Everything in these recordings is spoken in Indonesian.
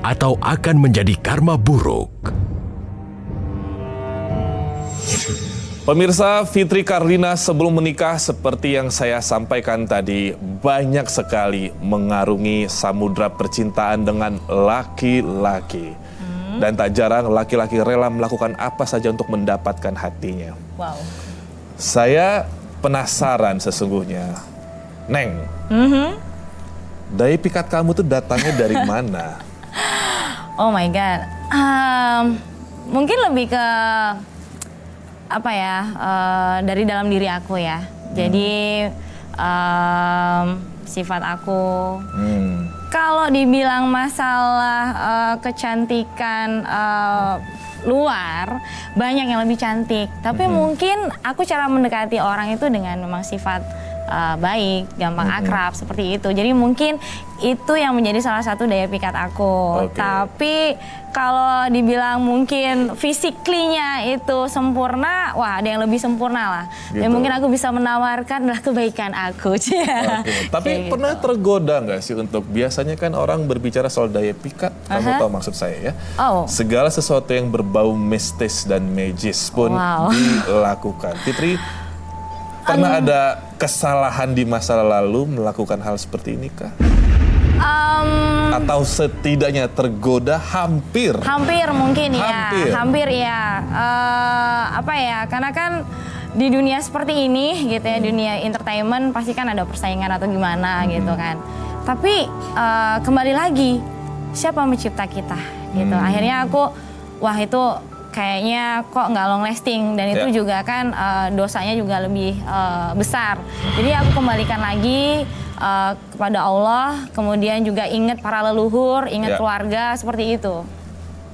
atau akan menjadi karma buruk? Pemirsa, Fitri Karlina sebelum menikah seperti yang saya sampaikan tadi, banyak sekali mengarungi samudra percintaan dengan laki-laki. Dan tak jarang laki-laki rela melakukan apa saja untuk mendapatkan hatinya. Wow. Saya penasaran sesungguhnya. Neng, daya pikat kamu tuh datangnya dari mana? Oh my God. Mungkin lebih ke apa ya, dari dalam diri aku ya. Jadi sifat aku. Kalau dibilang masalah kecantikan luar, banyak yang lebih cantik. Tapi mungkin aku cara mendekati orang itu dengan memang sifat baik, gampang akrab seperti itu. Jadi mungkin itu yang menjadi salah satu daya pikat aku. Tapi kalau dibilang mungkin fisiklinya itu sempurna, wah ada yang lebih sempurna lah. Gitu. Dan mungkin aku bisa menawarkan adalah kebaikan aku. Tapi pernah tergoda nggak sih untuk, biasanya kan orang berbicara soal daya pikat, kamu tahu maksud saya ya? Segala sesuatu yang berbau mistis dan magis pun dilakukan. Fitri, pernah ada kesalahan di masa lalu melakukan hal seperti ini kah? Atau setidaknya tergoda hampir mungkin ya. Hampir ya. Apa ya, karena kan di dunia seperti ini gitu ya, dunia entertainment pasti kan ada persaingan atau gimana gitu kan. Tapi kembali lagi, siapa mencipta kita gitu. Akhirnya aku, wah itu kayaknya kok nggak long lasting, dan itu juga kan dosanya juga lebih besar. Jadi aku kembalikan lagi kepada Allah, kemudian juga ingat para leluhur, ingat keluarga, seperti itu.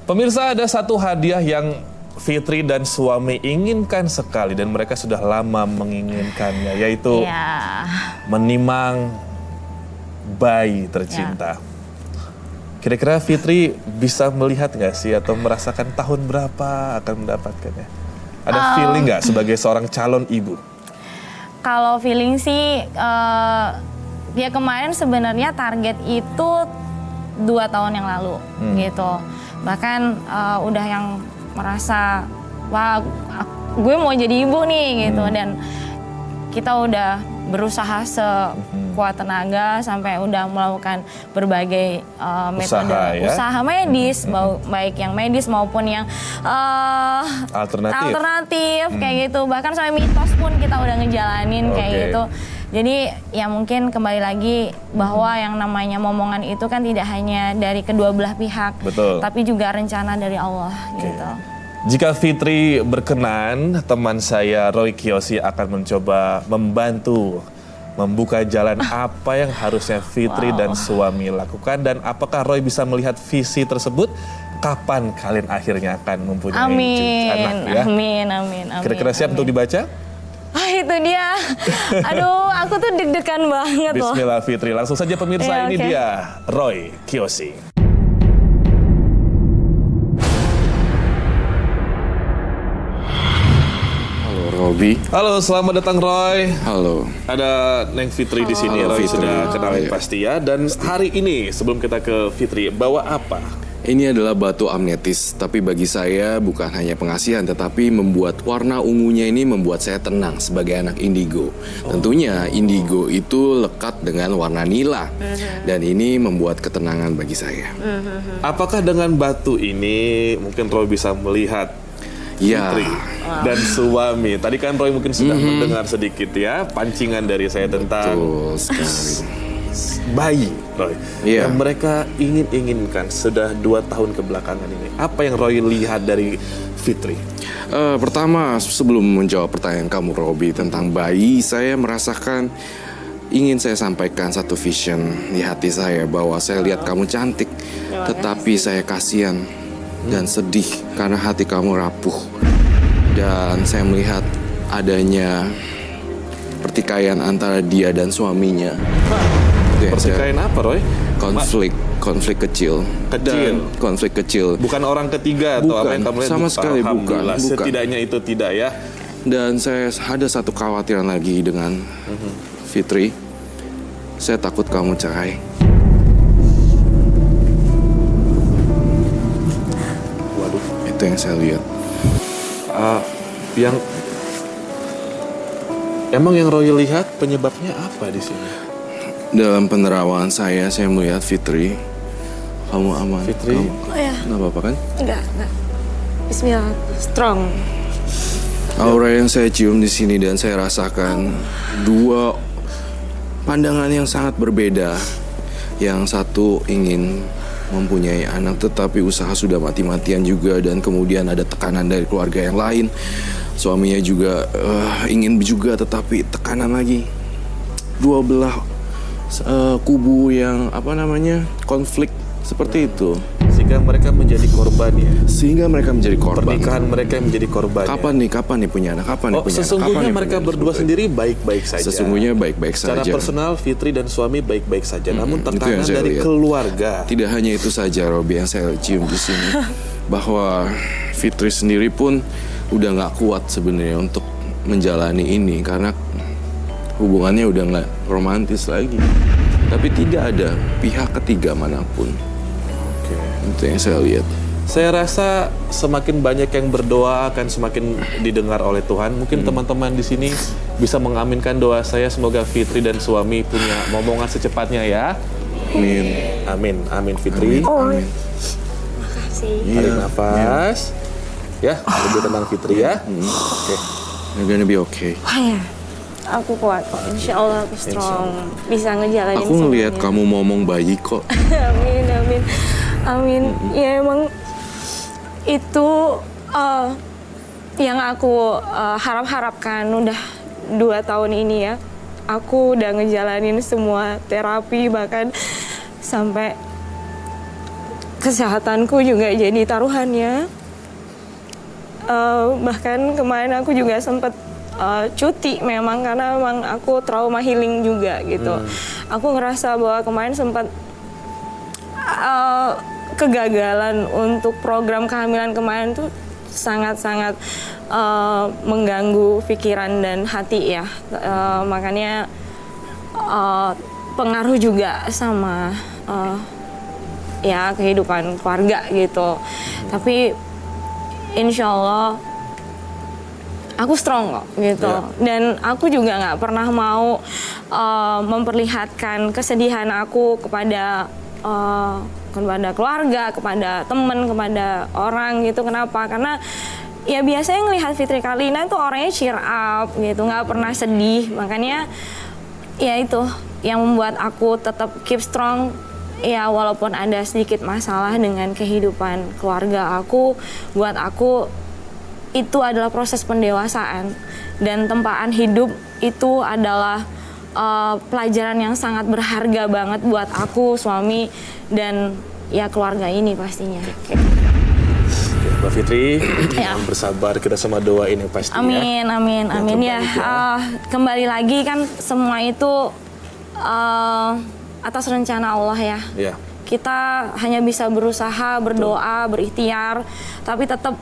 Pemirsa, ada satu hadiah yang Fitri dan suami inginkan sekali dan mereka sudah lama menginginkannya, yaitu menimang bayi tercinta. Kira-kira Fitri bisa melihat nggak sih atau merasakan tahun berapa akan mendapatkannya? Ada feeling nggak sebagai seorang calon ibu? Kalau feeling sih, ya kemarin sebenarnya target itu 2 tahun yang lalu gitu. Bahkan udah yang merasa, wah gue mau jadi ibu nih gitu. Dan kita udah berusaha sekuat tenaga sampai udah melakukan berbagai metode usaha medis, baik yang medis maupun yang alternatif kayak gitu. Bahkan sampai mitos pun kita udah ngejalanin kayak gitu. Jadi ya mungkin kembali lagi bahwa yang namanya momongan itu kan tidak hanya dari kedua belah pihak, tapi juga rencana dari Allah gitu. Jika Fitri berkenan, teman saya Roy Kiyoshi akan mencoba membantu membuka jalan apa yang harusnya Fitri dan suami lakukan, dan apakah Roy bisa melihat visi tersebut? Kapan kalian akhirnya akan mempunyai anak ya? Amin. Kira-kira siap untuk dibaca? Itu dia. Aduh, aku tuh deg-degan banget loh. Bismillah Fitri, langsung saja pemirsa, ini dia Roy Kiyoshi. Robi. Halo, selamat datang Roy. Halo. Ada Neng Fitri di sini. Roy Fitri. sudah kenalin pasti ya. Dan hari ini sebelum kita ke Fitri, bawa apa? Ini adalah batu amnetis, tapi bagi saya bukan hanya pengasihan, tetapi membuat warna ungunya ini membuat saya tenang sebagai anak indigo. Tentunya indigo itu lekat dengan warna nila, dan ini membuat ketenangan bagi saya. Apakah dengan batu ini mungkin Roy bisa melihat Fitri dan suami? Tadi kan Roy mungkin sudah mendengar sedikit ya pancingan dari saya tentang bayi Roy yang mereka inginkan sudah 2 tahun kebelakangan ini. Apa yang Roy lihat dari Fitri? Pertama, sebelum menjawab pertanyaan kamu Robi tentang bayi, saya merasakan ingin saya sampaikan satu vision di hati saya, bahwa saya lihat kamu cantik, tetapi saya kasihan dan sedih karena hati kamu rapuh. Dan saya melihat adanya pertikaian antara dia dan suaminya. Pertikaian apa, Roy? Konflik kecil. Konflik kecil. Bukan orang ketiga atau apa yang kamu lihat? Sama sekali bukan. Setidaknya itu tidak ya. Dan saya ada satu kekhawatiran lagi dengan Fitri. Saya takut kamu cerai. yang saya lihat. Yang emang yang Roy lihat penyebabnya apa di sini? Dalam penerawangan saya melihat Fitri. Kamu aman? Fitri? Oh ya. Nggak apa-apa kan? Enggak. Bismillah, strong. Aura yang saya cium di sini dan saya rasakan dua pandangan yang sangat berbeda. Yang satu ingin mempunyai anak tetapi usaha sudah mati-matian juga, dan kemudian ada tekanan dari keluarga yang lain. Suaminya juga ingin juga tetapi tekanan lagi. Dua belah kubu yang konflik seperti itu. Sehingga mereka menjadi korban ya. Sehingga mereka menjadi korban. Pernikahan mereka yang menjadi korban. Kapan nih punya anak? Sesungguhnya mereka berdua sendiri baik-baik saja. Sesungguhnya baik-baik saja. Secara personal Fitri dan suami baik-baik saja. Namun tekanan dari keluarga. Tidak hanya itu saja, Robi, yang saya cium di sini. Bahwa Fitri sendiri pun udah nggak kuat sebenarnya untuk menjalani ini karena hubungannya udah nggak romantis lagi. Tapi tidak ada pihak ketiga manapun. Itu yang saya lihat. Saya rasa semakin banyak yang berdoa akan semakin didengar oleh Tuhan. Mungkin teman-teman di sini bisa mengaminkan doa saya. Semoga Fitri dan suami punya momongan secepatnya ya. Amin Fitri. Amin. Makasih. Tarik nafas. Ya, lebih tenang Fitri ya. Oke. You're gonna be okay. Ya. Aku kuat kok, insya Allah aku strong. Bisa ngejalanin Aku ngelihat kamu momong bayi kok. Amin. Ya emang itu yang aku harapkan udah 2 tahun ini ya. Aku udah ngejalanin semua terapi, bahkan sampai kesehatanku juga jadi taruhannya. Bahkan kemarin aku juga sempat cuti memang karena memang aku trauma healing juga gitu. Aku ngerasa bahwa kemarin sempat kegagalan untuk program kehamilan kemarin tuh sangat-sangat mengganggu pikiran dan hati ya. Makanya pengaruh juga sama ya kehidupan keluarga gitu. Tapi insya Allah aku strong kok gitu. Dan aku juga nggak pernah mau memperlihatkan kesedihan aku kepada keluarga, kepada teman, kepada orang gitu. Kenapa? Karena ya biasanya ngelihat Fitri Karlina itu orangnya cheer up gitu, nggak pernah sedih. Makanya ya itu yang membuat aku tetap keep strong. Ya walaupun ada sedikit masalah dengan kehidupan keluarga aku, buat aku itu adalah proses pendewasaan, dan tempaan hidup itu adalah pelajaran yang sangat berharga banget buat aku, suami, dan ya keluarga ini pastinya. Mbak Fitri, bersabar, kita sama doain yang pasti. Amin. Ya, kembali lagi kan semua itu atas rencana Allah ya. Kita hanya bisa berusaha, berdoa, berikhtiar, tapi tetap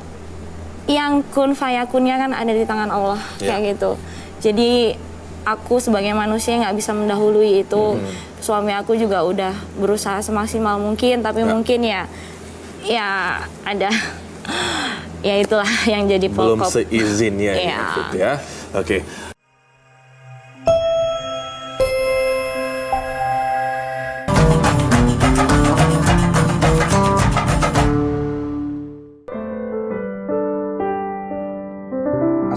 yang kun fayakunnya kan ada di tangan Allah kayak gitu. Jadi aku sebagai manusia nggak bisa mendahului itu. Suami aku juga udah berusaha semaksimal mungkin, tapi mungkin ya ada ya itulah yang jadi pokok. Belum seizinnya ya. Oke.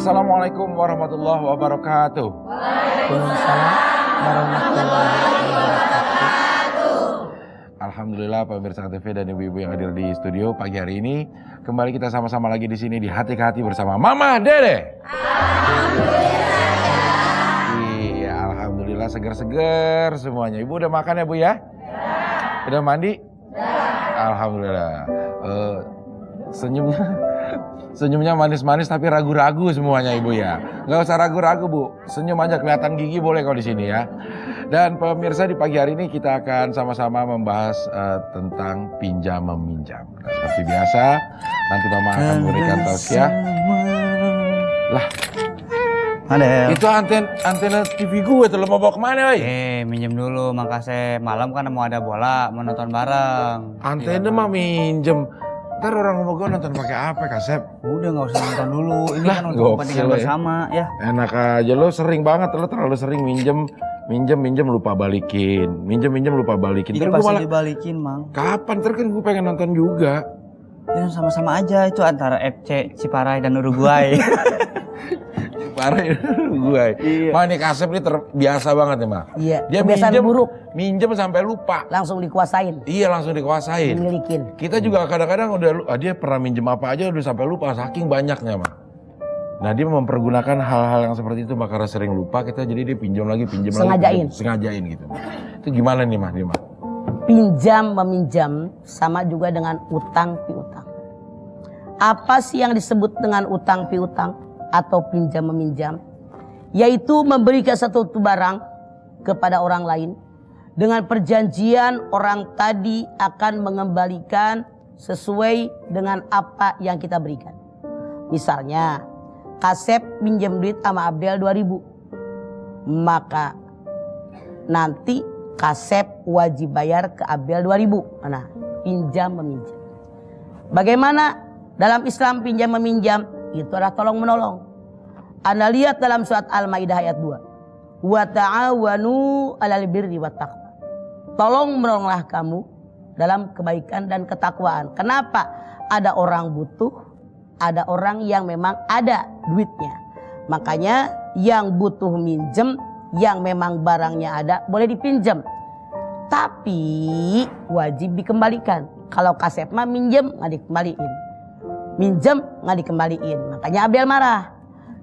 Assalamualaikum warahmatullahi wabarakatuh. Waalaikumsalam warahmatullahi wabarakatuh. Alhamdulillah pemirsa TV dan ibu-ibu yang hadir di studio pagi hari ini, kembali kita sama-sama lagi di sini di Hati ke Hati bersama Mama Dede. Iya, alhamdulillah seger-seger semuanya. Ibu udah makan ya Bu ya? Udah mandi? Alhamdulillah. Senyumnya manis-manis tapi ragu-ragu semuanya Ibu ya. Nggak usah ragu-ragu Bu, senyum aja, kelihatan gigi boleh kalau di sini ya. Dan pemirsa, di pagi hari ini kita akan sama-sama membahas tentang pinjam meminjam. Nah, seperti biasa, nanti Mama akan memberikan tausiah. Lah, ada. Itu antena TV gue tuh, lo mau bawa kemana woy? Minjem dulu, makasih malam kan mau ada bola, mau nonton bareng. Antena mah minjem. Ntar orang rumah gue nonton pakai apa, Kasep? Udah nggak usah nonton dulu. Ini kan untuk kepentingan bersama ya. Enak aja, lo sering banget, lo terlalu sering minjem lupa balikin. Minjem lupa balikin. Itu pasti dibalikin, Mang. Kapan? Ntar kan gue pengen nonton juga. Ya sama-sama aja itu antara FC Ciparai dan Uruguay. Parah gue. Iya. Mah nih Kasep ini terbiasa banget nih, Mah. Iya. Dia minjem sampai lupa. Langsung dikuasain. Iya, langsung dikuasain. Dimilikin. Kita juga kadang-kadang dia pernah minjem apa aja udah sampai lupa saking banyaknya, Mah. Nah, dia mempergunakan hal-hal yang seperti itu, Mah, karena sering lupa kita jadi dia pinjam lagi. Sengajain gitu. Itu gimana nih, Mah, dia, Mah? Pinjam meminjam sama juga dengan utang piutang. Apa sih yang disebut dengan utang piutang atau pinjam meminjam? Yaitu memberikan satu barang kepada orang lain dengan perjanjian orang tadi akan mengembalikan sesuai dengan apa yang kita berikan. Misalnya Kasep pinjam duit sama Abdel 2.000, maka nanti Kasep wajib bayar ke Abdel 2.000. Nah, pinjam meminjam. Bagaimana dalam Islam pinjam meminjam? Itu adalah tolong menolong. Anda lihat dalam surat Al-Maidah ayat 2. Wa ta'awanu 'alal birri wat taqwa. Tolong menolonglah kamu dalam kebaikan dan ketakwaan. Kenapa? Ada orang butuh, ada orang yang memang ada duitnya. Makanya yang butuh minjem, yang memang barangnya ada boleh dipinjam, tapi wajib dikembalikan. Kalau Kasep mah minjem nggak dikembaliin, minjem nggak dikembaliin, makanya Abdel marah.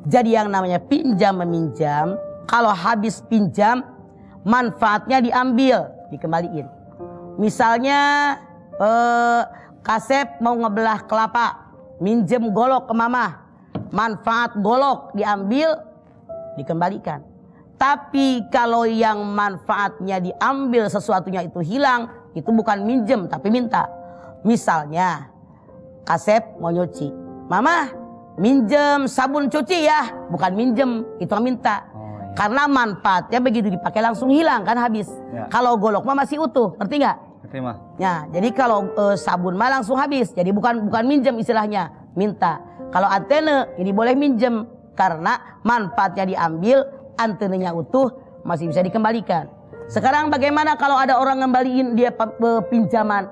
Jadi yang namanya pinjam meminjam, kalau habis pinjam manfaatnya diambil, dikembaliin. Misalnya Kasep mau ngebelah kelapa, minjem golok ke mama, manfaat golok diambil, dikembalikan. Tapi kalau yang manfaatnya diambil sesuatunya itu hilang, itu bukan minjem tapi minta. Misalnya Kasep mau nyuci, mama minjem sabun cuci ya, bukan minjem, itu minta. Iya. Karena manfaatnya begitu dipakai langsung hilang kan, habis. Ya. Kalau golok mah masih utuh, ngerti nggak? Ngerti mah. Ya, jadi kalau sabun mah langsung habis, jadi bukan minjem istilahnya, minta. Kalau antena ini boleh minjem karena manfaatnya diambil, antenanya utuh, masih bisa dikembalikan. Sekarang bagaimana kalau ada orang ngembaliin dia pinjaman?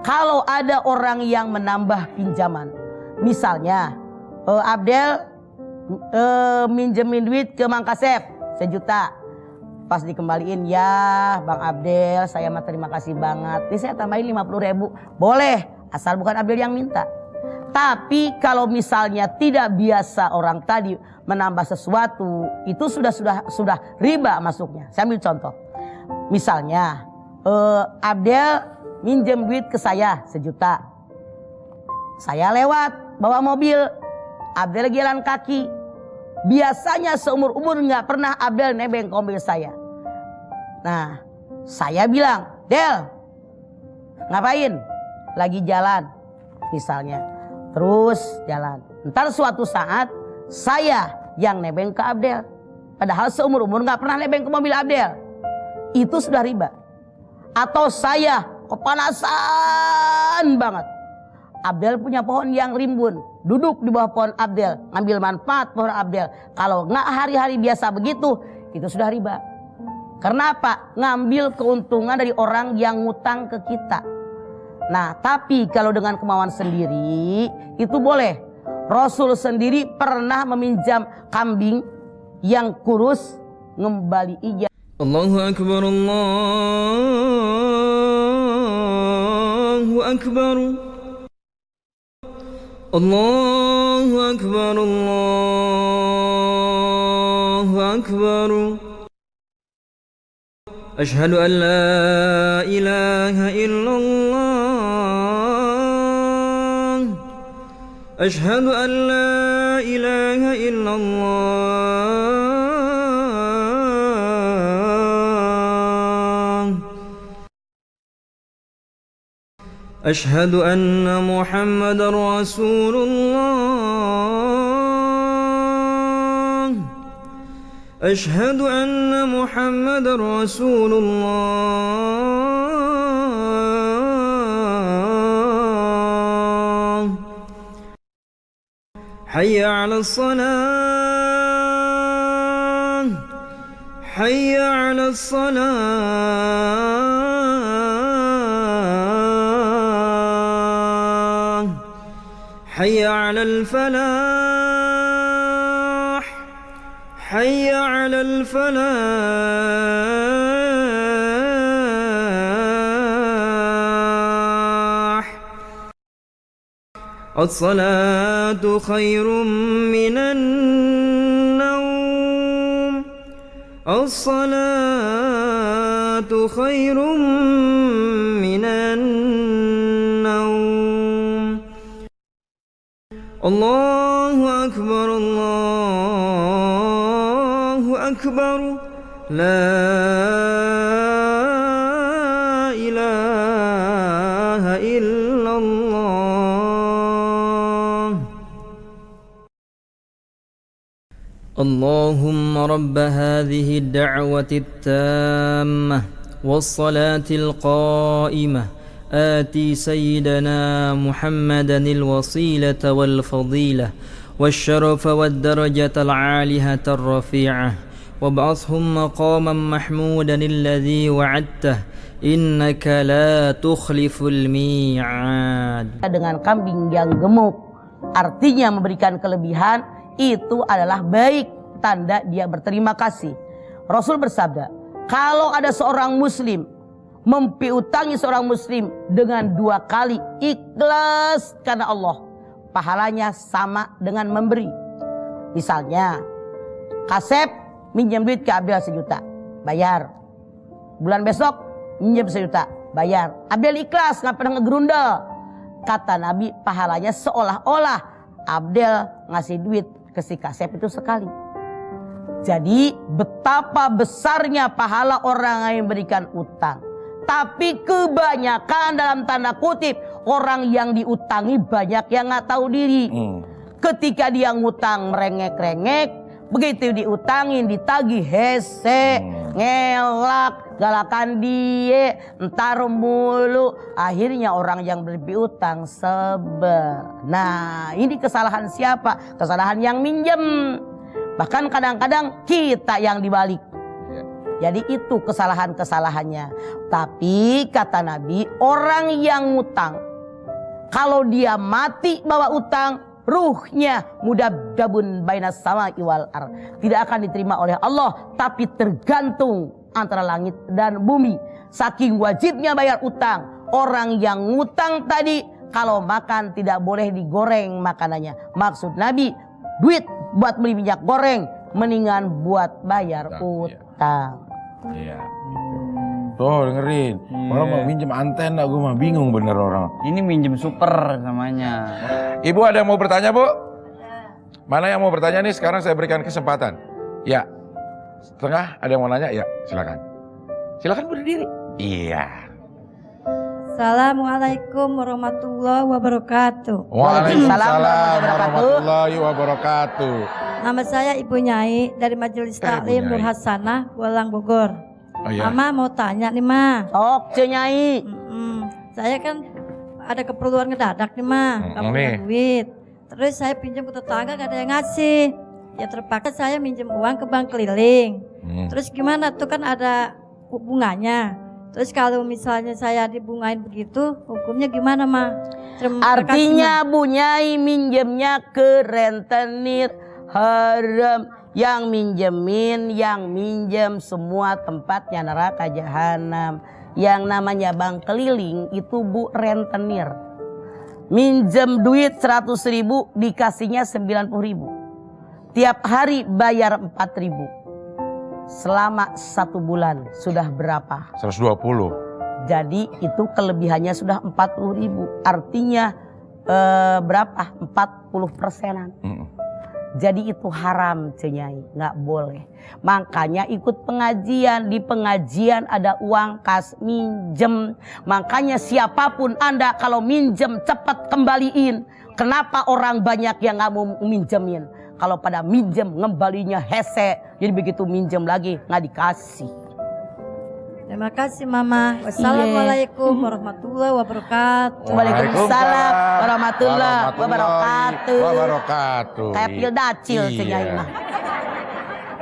Kalau ada orang yang menambah pinjaman, misalnya Abdel minjemin duit ke Mang Kasep 1 juta, pas dikembaliin, ya Bang Abdel saya mah terima kasih banget, ini saya tambahin 50.000, boleh asal bukan Abdel yang minta. Tapi kalau misalnya tidak biasa orang tadi menambah sesuatu, itu sudah riba masuknya. Saya ambil contoh. Misalnya Abdel minjem duit ke saya 1 juta. Saya lewat bawa mobil, Abdel jalan kaki. Biasanya seumur-umur nggak pernah Abdel nebeng ke mobil saya. Nah, saya bilang, Del, ngapain? Lagi jalan, misalnya. Terus jalan. Ntar suatu saat saya yang nebeng ke Abdel. Padahal seumur-umur gak pernah nebeng ke mobil Abdel. Itu sudah riba. Atau saya kepanasan banget. Abdel punya pohon yang rimbun. Duduk di bawah pohon Abdel. Ngambil manfaat pohon Abdel. Kalau gak hari-hari biasa begitu, itu sudah riba. Karena apa? Ngambil keuntungan dari orang yang ngutang ke kita. Nah, tapi kalau dengan kemauan sendiri itu boleh. Rasul sendiri pernah meminjam kambing yang kurus, ngembaliin. Allahu Akbar, Allahu Akbar, Allahu Akbar, Allahu Akbar. Ashhadu an la ilaha illallah. أشهد أن لا إله إلا الله أشهد أن محمد رسول الله أشهد أن محمد رسول الله حي على الصلاة حي على الصلاة حي على الفلاح حي على الفلاح الصلاة خير من النوم الصلاة خير من النوم الله أكبر الله أكبر لا إله إلا الله اللهم رب هذه الدعوة التامة والصلاة القائمة آتي سيدنا محمدا الوسيلة والفضيلة والشرف والدرجة العالية الرفيعة وابعثهم مقاما محمودا الذي وعدته إنك لا تخلف الميعاد. Dengan kambing yang gemuk, artinya memberikan kelebihan, itu adalah baik, tanda dia berterima kasih. Rasul bersabda, kalau ada seorang muslim mempiutangi seorang muslim dengan 2 kali ikhlas karena Allah, pahalanya sama dengan memberi. Misalnya Kasep minjem duit ke Abdel 1 juta, bayar. Bulan besok minjem 1 juta, bayar. Abdel ikhlas, nggak pernah ngegerundel. Kata Nabi, pahalanya seolah-olah Abdel ngasih duit ke si Kasep itu sekali. Jadi betapa besarnya pahala orang yang memberikan utang. Tapi kebanyakan dalam tanda kutip orang yang diutangi banyak yang nggak tahu diri. Ketika dia ngutang merengek-rengek, begitu diutangin ditagih hese, ngelak, galakan dia, entar mulu. Akhirnya orang yang berpiutang sebel. Nah, ini kesalahan siapa? Kesalahan yang minjem. Bahkan kadang-kadang kita yang dibalik. Jadi itu kesalahan-kesalahannya. Tapi kata Nabi, orang yang ngutang, kalau dia mati bawa utang, ruhnya mudabdabun bainas sama'i wal ardh, tidak akan diterima oleh Allah, tapi tergantung antara langit dan bumi. Saking wajibnya bayar utang. Orang yang ngutang tadi, kalau makan tidak boleh digoreng makanannya. Maksud Nabi, duit buat beli minyak goreng mendingan buat bayar utang. Iya, gitu. Tuh dengerin. Orang mau minjem antena, gue mah bingung bener orang. Ini minjem super namanya. Ibu ada yang mau bertanya, Bu? Mana yang mau bertanya nih? Sekarang saya berikan kesempatan. Ya. Setengah ada yang mau nanya? Ya, silakan. Silakan berdiri. Iya. Assalamualaikum warahmatullahi wabarakatuh. Waalaikumsalam warahmatullahi wabarakatuh. Nama saya Ibu Nyai dari Majelis Taklim Nur Hasanah, Welang Bogor. Oh, iya. Mama mau tanya nih, Ma. Oke, Nyai. Saya kan ada keperluan ngedadak nih, Ma. Gak punya duit. Terus saya pinjam ke tetangga, gak ada yang ngasih. Ya terpaksa saya minjem uang ke bank keliling. Terus gimana tuh, kan ada bunganya. Terus kalau misalnya saya dibungain begitu, hukumnya gimana, Ma? Artinya Bu Nyai minjemnya ke rentenir haram. Yang minjem semua tempatnya neraka jahanam. Yang namanya bank keliling itu Bu rentenir. Minjem duit 100.000 dikasihnya 90.000. Tiap hari bayar 4.000. Selama 1 bulan sudah berapa? 120. Jadi itu kelebihannya sudah 40.000. Artinya berapa? 40%-an. Jadi itu haram, Nyai, nggak boleh. Makanya ikut pengajian. Di pengajian ada uang kas minjem. Makanya siapapun Anda kalau minjem cepat kembaliin. Kenapa orang banyak yang nggak mau minjemin? Kalau pada minjem ngembalinya hese. Jadi begitu minjem lagi nggak dikasih. Terima kasih Mama. Wassalamualaikum warahmatullahi wabarakatuh. Waalaikumsalam warahmatullahi wabarakatuh. Kayak pil dacil Iya. mah.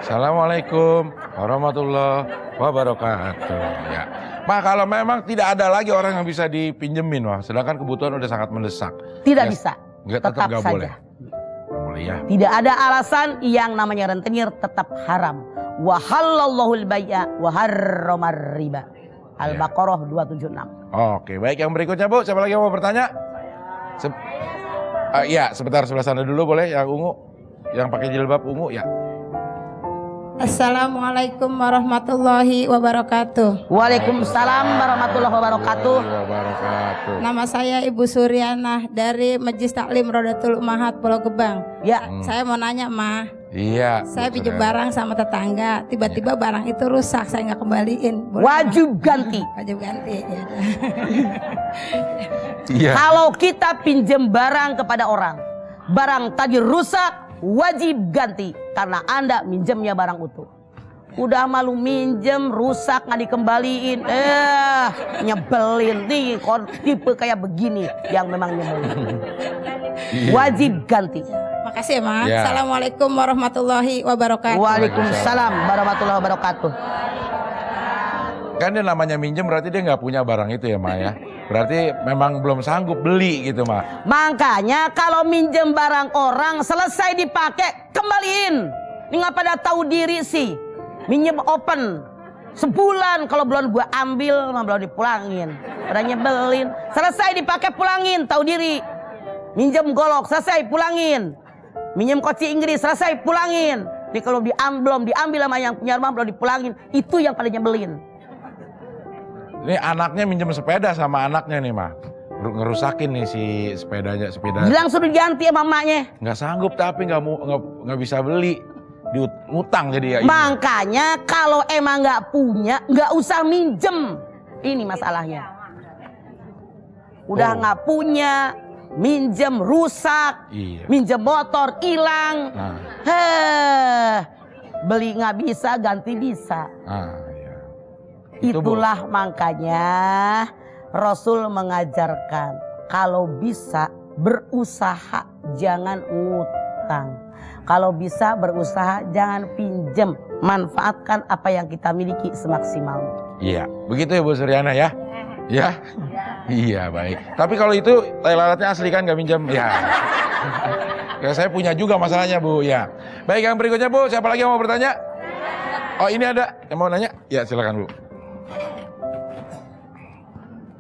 Assalamualaikum warahmatullahi wabarakatuh. Ya. Ma, kalau memang tidak ada lagi orang yang bisa dipinjemin, wah, sedangkan kebutuhan udah sangat mendesak. Tidak Ya, bisa. tetap nggak saja. boleh. Nggak boleh ya. Tidak ada alasan yang namanya rentenir tetap haram. Wa halallahul bai'a wa harramar riba. Al-Baqarah 276. Oke, baik, yang berikutnya Bu, siapa lagi yang mau bertanya? Ya, sebentar sebelah sana dulu boleh, yang ungu, yang pakai jilbab ungu ya. Assalamualaikum warahmatullahi wabarakatuh. Waalaikumsalam warahmatullahi wabarakatuh. Nama saya Ibu Suryanah dari Majelis Taklim Rodatul Ummahat Pulau Gebang. Ya. Saya mau nanya, Ma. Iya. Saya pinjam barang sama tetangga, tiba-tiba barang itu rusak, saya nggak kembaliin. Wajib ganti. Wajib ganti. Ya. Iya. Kalau kita pinjam barang kepada orang, barang tadi rusak, wajib ganti karena Anda minjemnya barang utuh. Udah malu minjem rusak nggak dikembaliin, nyebelin nih tipe kayak begini yang memang nyebelin. Wajib ganti. Makasih ya, Ma. Ya. Assalamualaikum warahmatullahi wabarakatuh. Waalaikumsalam warahmatullahi wabarakatuh. Kan dia namanya minjem berarti dia nggak punya barang itu ya, Ma ya. Berarti memang belum sanggup beli gitu, Ma. Makanya kalau minjem barang orang selesai dipakai kembaliin. Ini nggak pada tahu diri sih. Minjem open sebulan, kalau belum gua ambil mah belum dipulangin. Pada nyebelin. Selesai dipakai pulangin, tahu diri. Minjem golok selesai pulangin. Minjem koci Inggris selesai pulangin. Nih kalau belum diambil sama yang punya rumah belum dipulangin, itu yang pada nyebelin. Ini anaknya minjem sepeda sama anaknya nih, Ma. Ngerusakin nih si sepeda. Bilang suruh ganti sama emaknya. Nggak sanggup tapi nggak bisa beli. Diutang jadi ya. Makanya kalau emang nggak punya, nggak usah minjem. Ini masalahnya. Udah nggak punya, minjem rusak, minjem motor hilang, beli nggak bisa, ganti bisa. Itulah makanya Rasul mengajarkan kalau bisa berusaha jangan ngutang. Kalau bisa berusaha jangan pinjem. Manfaatkan apa yang kita miliki semaksimal. Iya, begitu ya Bu Suryana ya? Ya? Iya, baik. Tapi kalau itu tai lalatnya asli kan, nggak minjem? Ya. Ya, saya punya juga masalahnya Bu, ya. Baik, yang berikutnya Bu, siapa lagi yang mau bertanya? Oh, ini ada yang mau nanya? Ya, silakan Bu.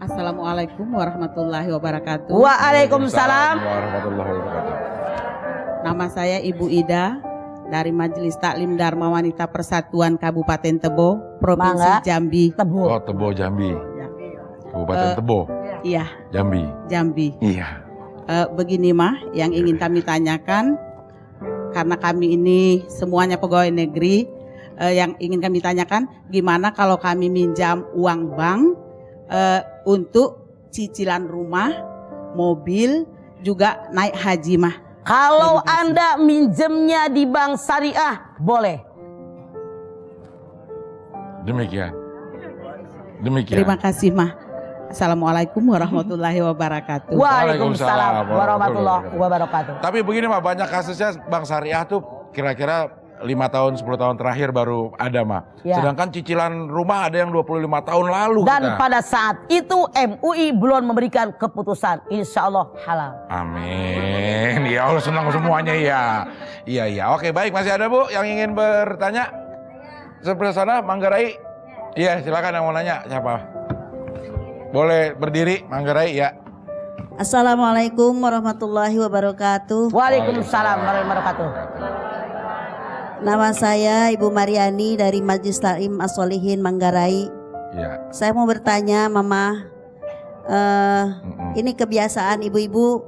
Assalamualaikum warahmatullahi wabarakatuh. Waalaikumsalam warahmatullahi wabarakatuh. Nama saya Ibu Ida dari Majelis Taklim Dharma Wanita Persatuan Kabupaten Tebo, Provinsi Jambi. Oh, Tebo Jambi. Kabupaten Tebo. Iya. Jambi. Jambi. Iya. Begini mah, yang ingin kami tanyakan, karena kami ini semuanya pegawai negeri, yang ingin kami tanyakan, gimana kalau kami minjam uang bank untuk cicilan rumah, mobil, juga naik haji mah. Kalau Anda minjemnya di bank syariah, boleh. Demikian. Terima kasih mah. Assalamualaikum warahmatullahi wabarakatuh. Waalaikumsalam warahmatullahi wabarakatuh. Tapi begini mah, banyak kasusnya bank syariah tuh kira-kira 5 tahun 10 tahun terakhir baru ada mah. Ya. Sedangkan cicilan rumah ada yang 25 tahun lalu. Dan pada saat itu MUI belum memberikan keputusan. Insya Allah halal. Amin. Ya Allah, senang semuanya ya. Iya. Oke, baik, masih ada Bu yang ingin bertanya? Sebelah sana, Manggarai. Iya, silakan yang mau nanya. Siapa? Boleh berdiri, Manggarai ya. Assalamualaikum warahmatullahi wabarakatuh. Waalaikumsalam warahmatullahi wabarakatuh. Nama saya Ibu Mariani dari Majelis Taklim As-Sholihin Manggarai. Ya. Saya mau bertanya, Mama, ini kebiasaan ibu-ibu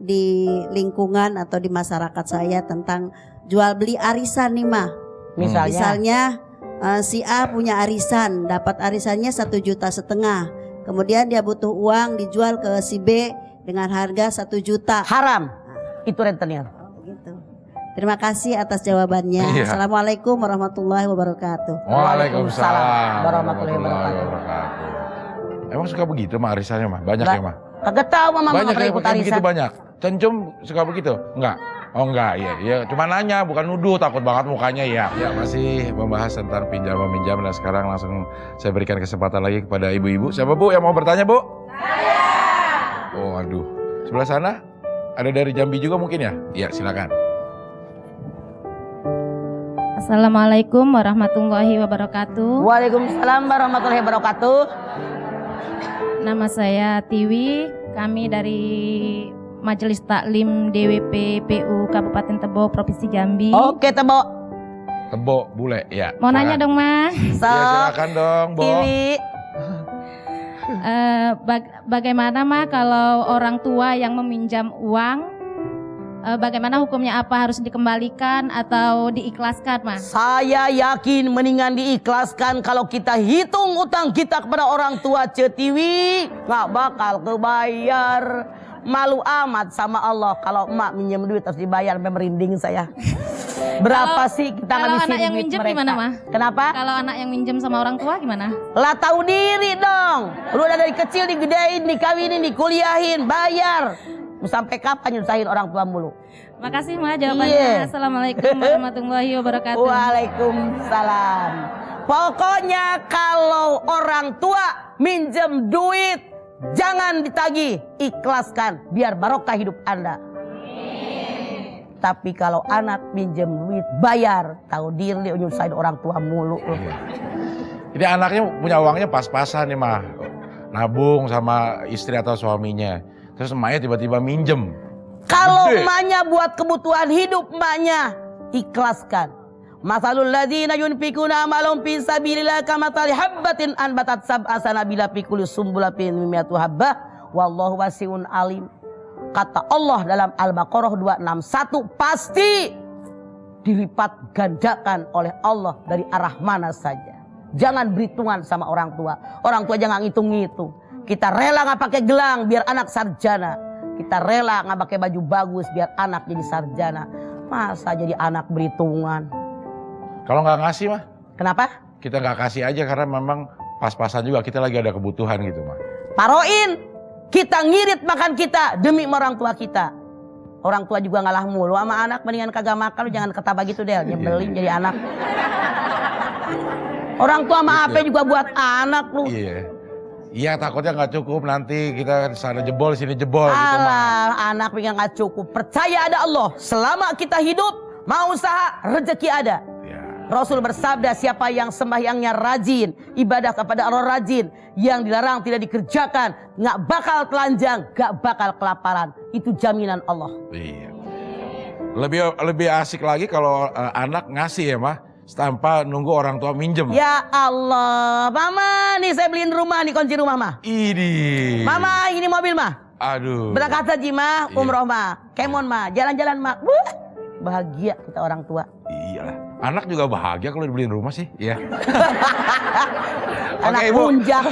di lingkungan atau di masyarakat saya tentang jual beli arisan nih, Ma. Misalnya si A punya arisan, dapat arisannya 1,5 juta. Kemudian dia butuh uang dijual ke si B dengan harga 1 juta. Haram. Itu rentenir. Gitu. Terima kasih atas jawabannya. Iya. Assalamualaikum warahmatullahi wabarakatuh. Waalaikumsalam warahmatullahi wabarakatuh. Emang suka begitu mah arisannya mah? Banyak ya mah? Kagak tahu mama Banyak pernah ya, ikut kayak arisan. begitu banyak. Cencum suka begitu? Enggak? Oh enggak, iya. Cuma nanya, bukan nuduh, takut banget mukanya ya. Ya, masih membahas tentang pinjam meminjam dan sekarang langsung saya berikan kesempatan lagi kepada ibu-ibu. Siapa Bu yang mau bertanya, Bu? Saya. Oh, aduh. Sebelah sana ada dari Jambi juga mungkin ya? Iya, silakan. Assalamualaikum warahmatullahi wabarakatuh. Waalaikumsalam warahmatullahi wabarakatuh. Nama saya Tiwi, kami dari Majelis Taklim DWP PU Kabupaten Tebo, Provinsi Jambi. Oke, Tebo. Tebo, bule, ya. Mau nanya dong, Mas. So, ya, silakan dong, Bo. Tiwi. Bagaimana, Ma, kalau orang tua yang meminjam uang, bagaimana hukumnya, apa harus dikembalikan atau diikhlaskan, Ma? Saya yakin mendingan diikhlaskan. Kalau kita hitung utang kita kepada orang tua Cetiwi, nggak bakal kebayar. Malu amat sama Allah kalau emak minjem duit harus dibayar, sampai merinding saya. Berapa sih kita kalau ngabisin anak yang duit minjem mereka? gimana, Ma? Kenapa? Kalau anak yang minjem sama orang tua gimana? Lah tahu diri dong. Lu udah dari kecil digedein, dikawinin, dikuliahin, bayar. Mau sampai kapan nyusahin orang tua mulu? Makasih, Ma, jawabannya. Assalamualaikum warahmatullahi wabarakatuh. Waalaikumsalam. Pokoknya kalau orang tua minjem duit, jangan ditagih, ikhlaskan biar barokah hidup Anda. Tapi kalau anak minjem duit, bayar. Tahu diri dia nyusahin orang tua mulu. Jadi anaknya punya uangnya pas-pasan nih mah, nabung sama istri atau suaminya. Terus emaknya tiba-tiba minjem. Kalau emaknya buat kebutuhan hidup emaknya, ikhlaskan. Masalul ladzina yunfikuna amwalahum fi sabilillah kamathali habbatin anbatat sab'a sanabila fi kulli sumbulatin mi'atu habbah wallahu wasi'un alim. Kata Allah dalam Al-Baqarah 261, pasti dilipat gandakan oleh Allah dari arah mana saja. Jangan berhitungan sama orang tua. Orang tua jangan ngitung-ngitung. Kita rela nggak pakai gelang biar anak sarjana. Kita rela nggak pakai baju bagus biar anak jadi sarjana. Masa jadi anak berhitungan? Kalau nggak ngasih mah? Kenapa? Kita nggak kasih aja karena memang pas-pasan juga kita lagi ada kebutuhan gitu mah. Paroin, kita ngirit makan kita demi orang tua kita. Orang tua juga ngalah mulu sama anak, mendingan kagak makan, lu jangan ketaba gitu Del, nyebelin jadi anak. Orang tua sama apa juga buat anak lu. Iya takutnya nggak cukup nanti kita sana jebol sini jebol gitu mah. Alah, anak pikir nggak cukup. Percaya ada Allah. Selama kita hidup, mau usaha rezeki ada. Rasul bersabda, siapa yang sembahyangnya rajin, ibadah kepada Allah rajin, yang dilarang tidak dikerjakan, nggak bakal telanjang, nggak bakal kelaparan. Itu jaminan Allah. Iya. Lebih asik lagi kalau anak ngasih ya mah, tanpa nunggu orang tua minjem. Ya Allah, Mama nih saya beliin rumah nih, kunci rumah mah. Ini. Mama ini mobil mah. Aduh. Berangkat haji mah, umroh mah, kemon mah, jalan-jalan mah. Bahagia kita orang tua. Iyalah. Anak juga bahagia kalau dibeliin rumah sih, ya. Anak Oke, Ibu. punjak.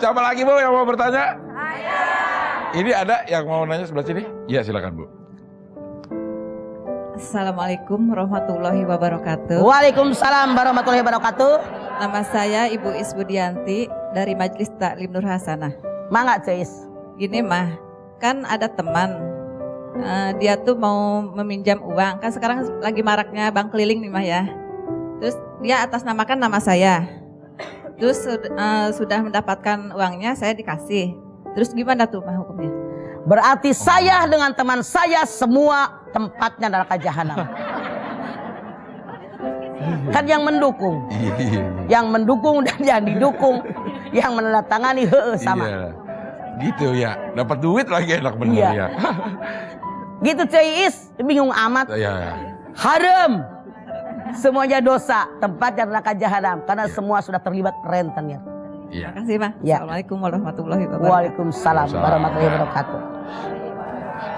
Siapa lagi Bu yang mau bertanya? Saya. Ini ada yang mau nanya sebelah sini? Iya, silakan Bu. Assalamualaikum warahmatullahi wabarakatuh. Waalaikumsalam warahmatullahi wabarakatuh. Nama saya Ibu Isbudianti dari Majelis Taklim Nur Hasanah. Mangga, Cis. Gini mah, kan ada teman. Dia tuh mau meminjam uang, kan sekarang lagi maraknya bank keliling nih mah ya. Terus dia atas namakan nama saya. Terus sudah mendapatkan uangnya, saya dikasih. Terus gimana tuh mah hukumnya? Berarti saya dengan teman saya semua tempatnya neraka jahanam. Kan yang mendukung. Yang mendukung dan yang didukung, yang menandatangani sama. Iya. Gitu ya, dapat duit lagi enak bener ya. Gitu Cis, bingung amat. Iya. Haram. Semuanya dosa, tempatnya neraka jahanam karena semua sudah terlibat rentenir. Iya. Terima kasih, Pak. Ya. Assalamualaikum warahmatullahi wabarakatuh. Waalaikumsalam warahmatullahi wabarakatuh.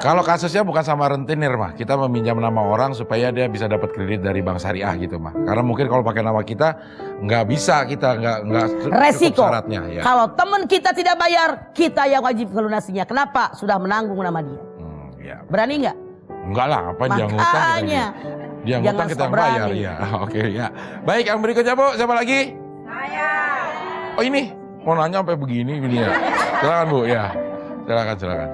Kalau kasusnya bukan sama rentenir mah, kita meminjam nama orang supaya dia bisa dapat kredit dari bank syariah gitu mah. Karena mungkin kalau pakai nama kita nggak bisa, kita nggak resiko. Cukup syaratnya. Ya. Kalau teman kita tidak bayar, kita yang wajib melunasinya. Kenapa? Sudah menanggung nama dia. Ya. Berani nggak? Enggak lah, apa dia ngutang kita. Dia ngutang kita yang bayar ya. Oke ya. Baik, yang berikutnya Bu, siapa lagi? Saya. Oh ini, mau nanya sampai begini ya. Silakan Bu ya. Silakan.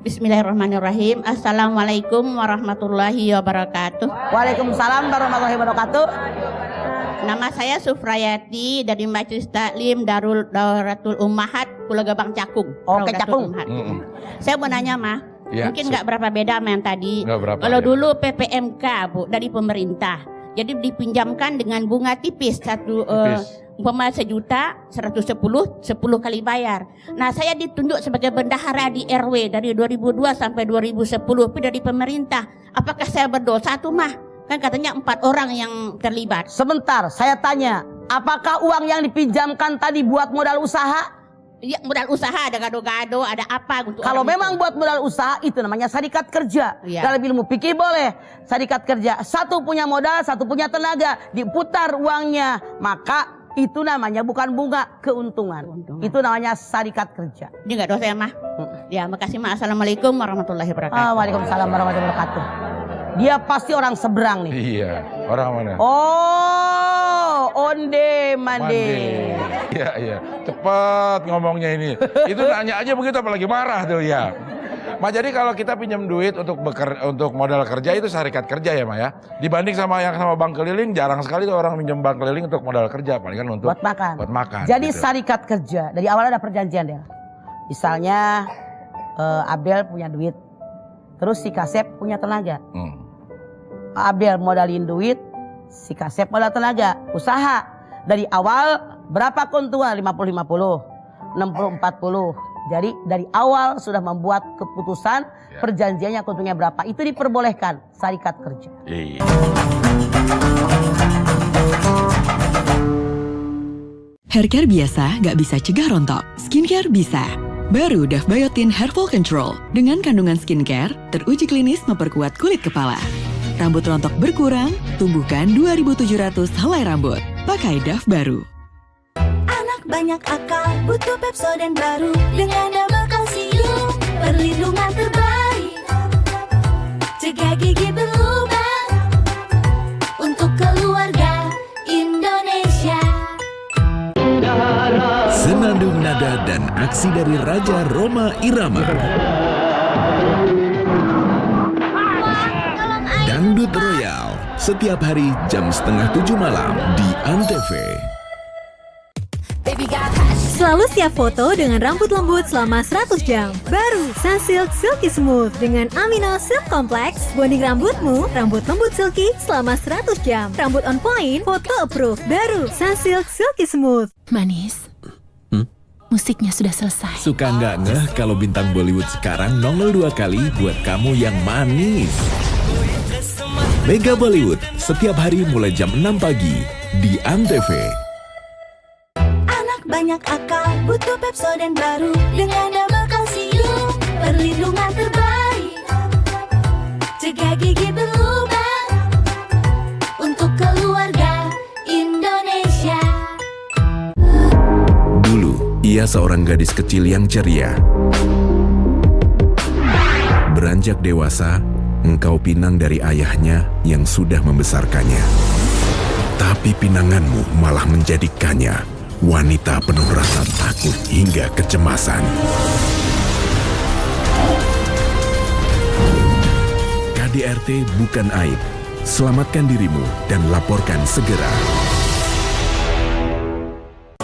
Bismillahirrahmanirrahim. Assalamualaikum warahmatullahi wabarakatuh. Waalaikumsalam warahmatullahi wabarakatuh. Nama saya Sufrayati dari Majelis Taklim Dauratul Ummahat Pulau Gebang Cakung. Oke, Cakung. Saya mau nanya mah, mungkin nggak berapa beda sama yang tadi. Kalau dulu PPMK Bu dari pemerintah, jadi dipinjamkan dengan bunga tipis umpama 1.110.000, 10 kali bayar. Nah, saya ditunjuk sebagai bendahara di RW dari 2002 sampai 2010 dari pemerintah. Apakah saya berdosa tuh mah? Kan katanya 4 orang yang terlibat. Sebentar, saya tanya, apakah uang yang dipinjamkan tadi buat modal usaha? Iya, modal usaha, ada gado-gado, ada apa gitu. Kalau memang buat modal usaha itu namanya syarikat kerja. Dalam ilmu fikih boleh syarikat kerja. Satu punya modal, satu punya tenaga, diputar uangnya, maka itu namanya bukan bunga, keuntungan. Itu namanya syarikat kerja. Ini nggak dosa ya mah? Ya, makasih mah. Assalamualaikum warahmatullahi wabarakatuh. Waalaikumsalam warahmatullahi wabarakatuh. Dia pasti orang seberang nih. Iya, orang mana? Oh, onde mande. Iya. Cepat ngomongnya ini. Itu nanya aja begitu apalagi marah tuh ya. Jadi kalau kita pinjam duit untuk modal kerja itu syarikat kerja ya, Ma ya. Dibanding sama bank keliling, jarang sekali tuh orang pinjam bank keliling untuk modal kerja, paling kan untuk buat makan. Jadi gitu. Syarikat kerja dari awal ada perjanjian ya. Misalnya Abel punya duit, terus si Kasep punya tenaga. Abel modalin duit, si Kasep modal tenaga, usaha. Dari awal berapa keuntungan? 50-50, 60-40. Jadi dari awal sudah membuat keputusan perjanjiannya keuntungannya berapa. Itu diperbolehkan syarikat kerja. Haircare biasa nggak bisa cegah rontok, skincare bisa. Baru Dove Biotin Hair Fall Control dengan kandungan skincare teruji klinis memperkuat kulit kepala. Rambut rontok berkurang, tumbuhkan 2.700 helai rambut. Pakai Dove baru. Anak banyak akal, butuh Pepsodent baru dengan double kalsium, perlindungan terbaik, cegah gigi berlubang untuk keluarga Indonesia. Senandung nada dan aksi dari Raja Roma Irama. Dangdut Royal setiap hari jam 6:30 malam di Antv. Selalu siap foto dengan rambut lembut selama 100 jam. Baru Sunsilk Silky Smooth dengan Amino Silk Complex. Bonding rambutmu, rambut lembut silky selama 100 jam. Rambut on point, foto approve. Baru Sunsilk Silky Smooth. Manis. Musiknya sudah selesai. Suka nggak ngeh kalau bintang Bollywood sekarang nongol 2 kali buat kamu yang manis. Mega Bollywood setiap hari mulai jam 6 pagi di Antv. Banyak akal, butuh Pepsodent baru dengan double kalsium, perlindungan terbaik, cegah gigi berlubang untuk keluarga Indonesia. Dulu, ia seorang gadis kecil yang ceria. Beranjak dewasa, engkau pinang dari ayahnya yang sudah membesarkannya. Tapi pinanganmu malah menjadikannya wanita penuh rasa takut hingga kecemasan. KDRT bukan aib. Selamatkan dirimu dan laporkan segera.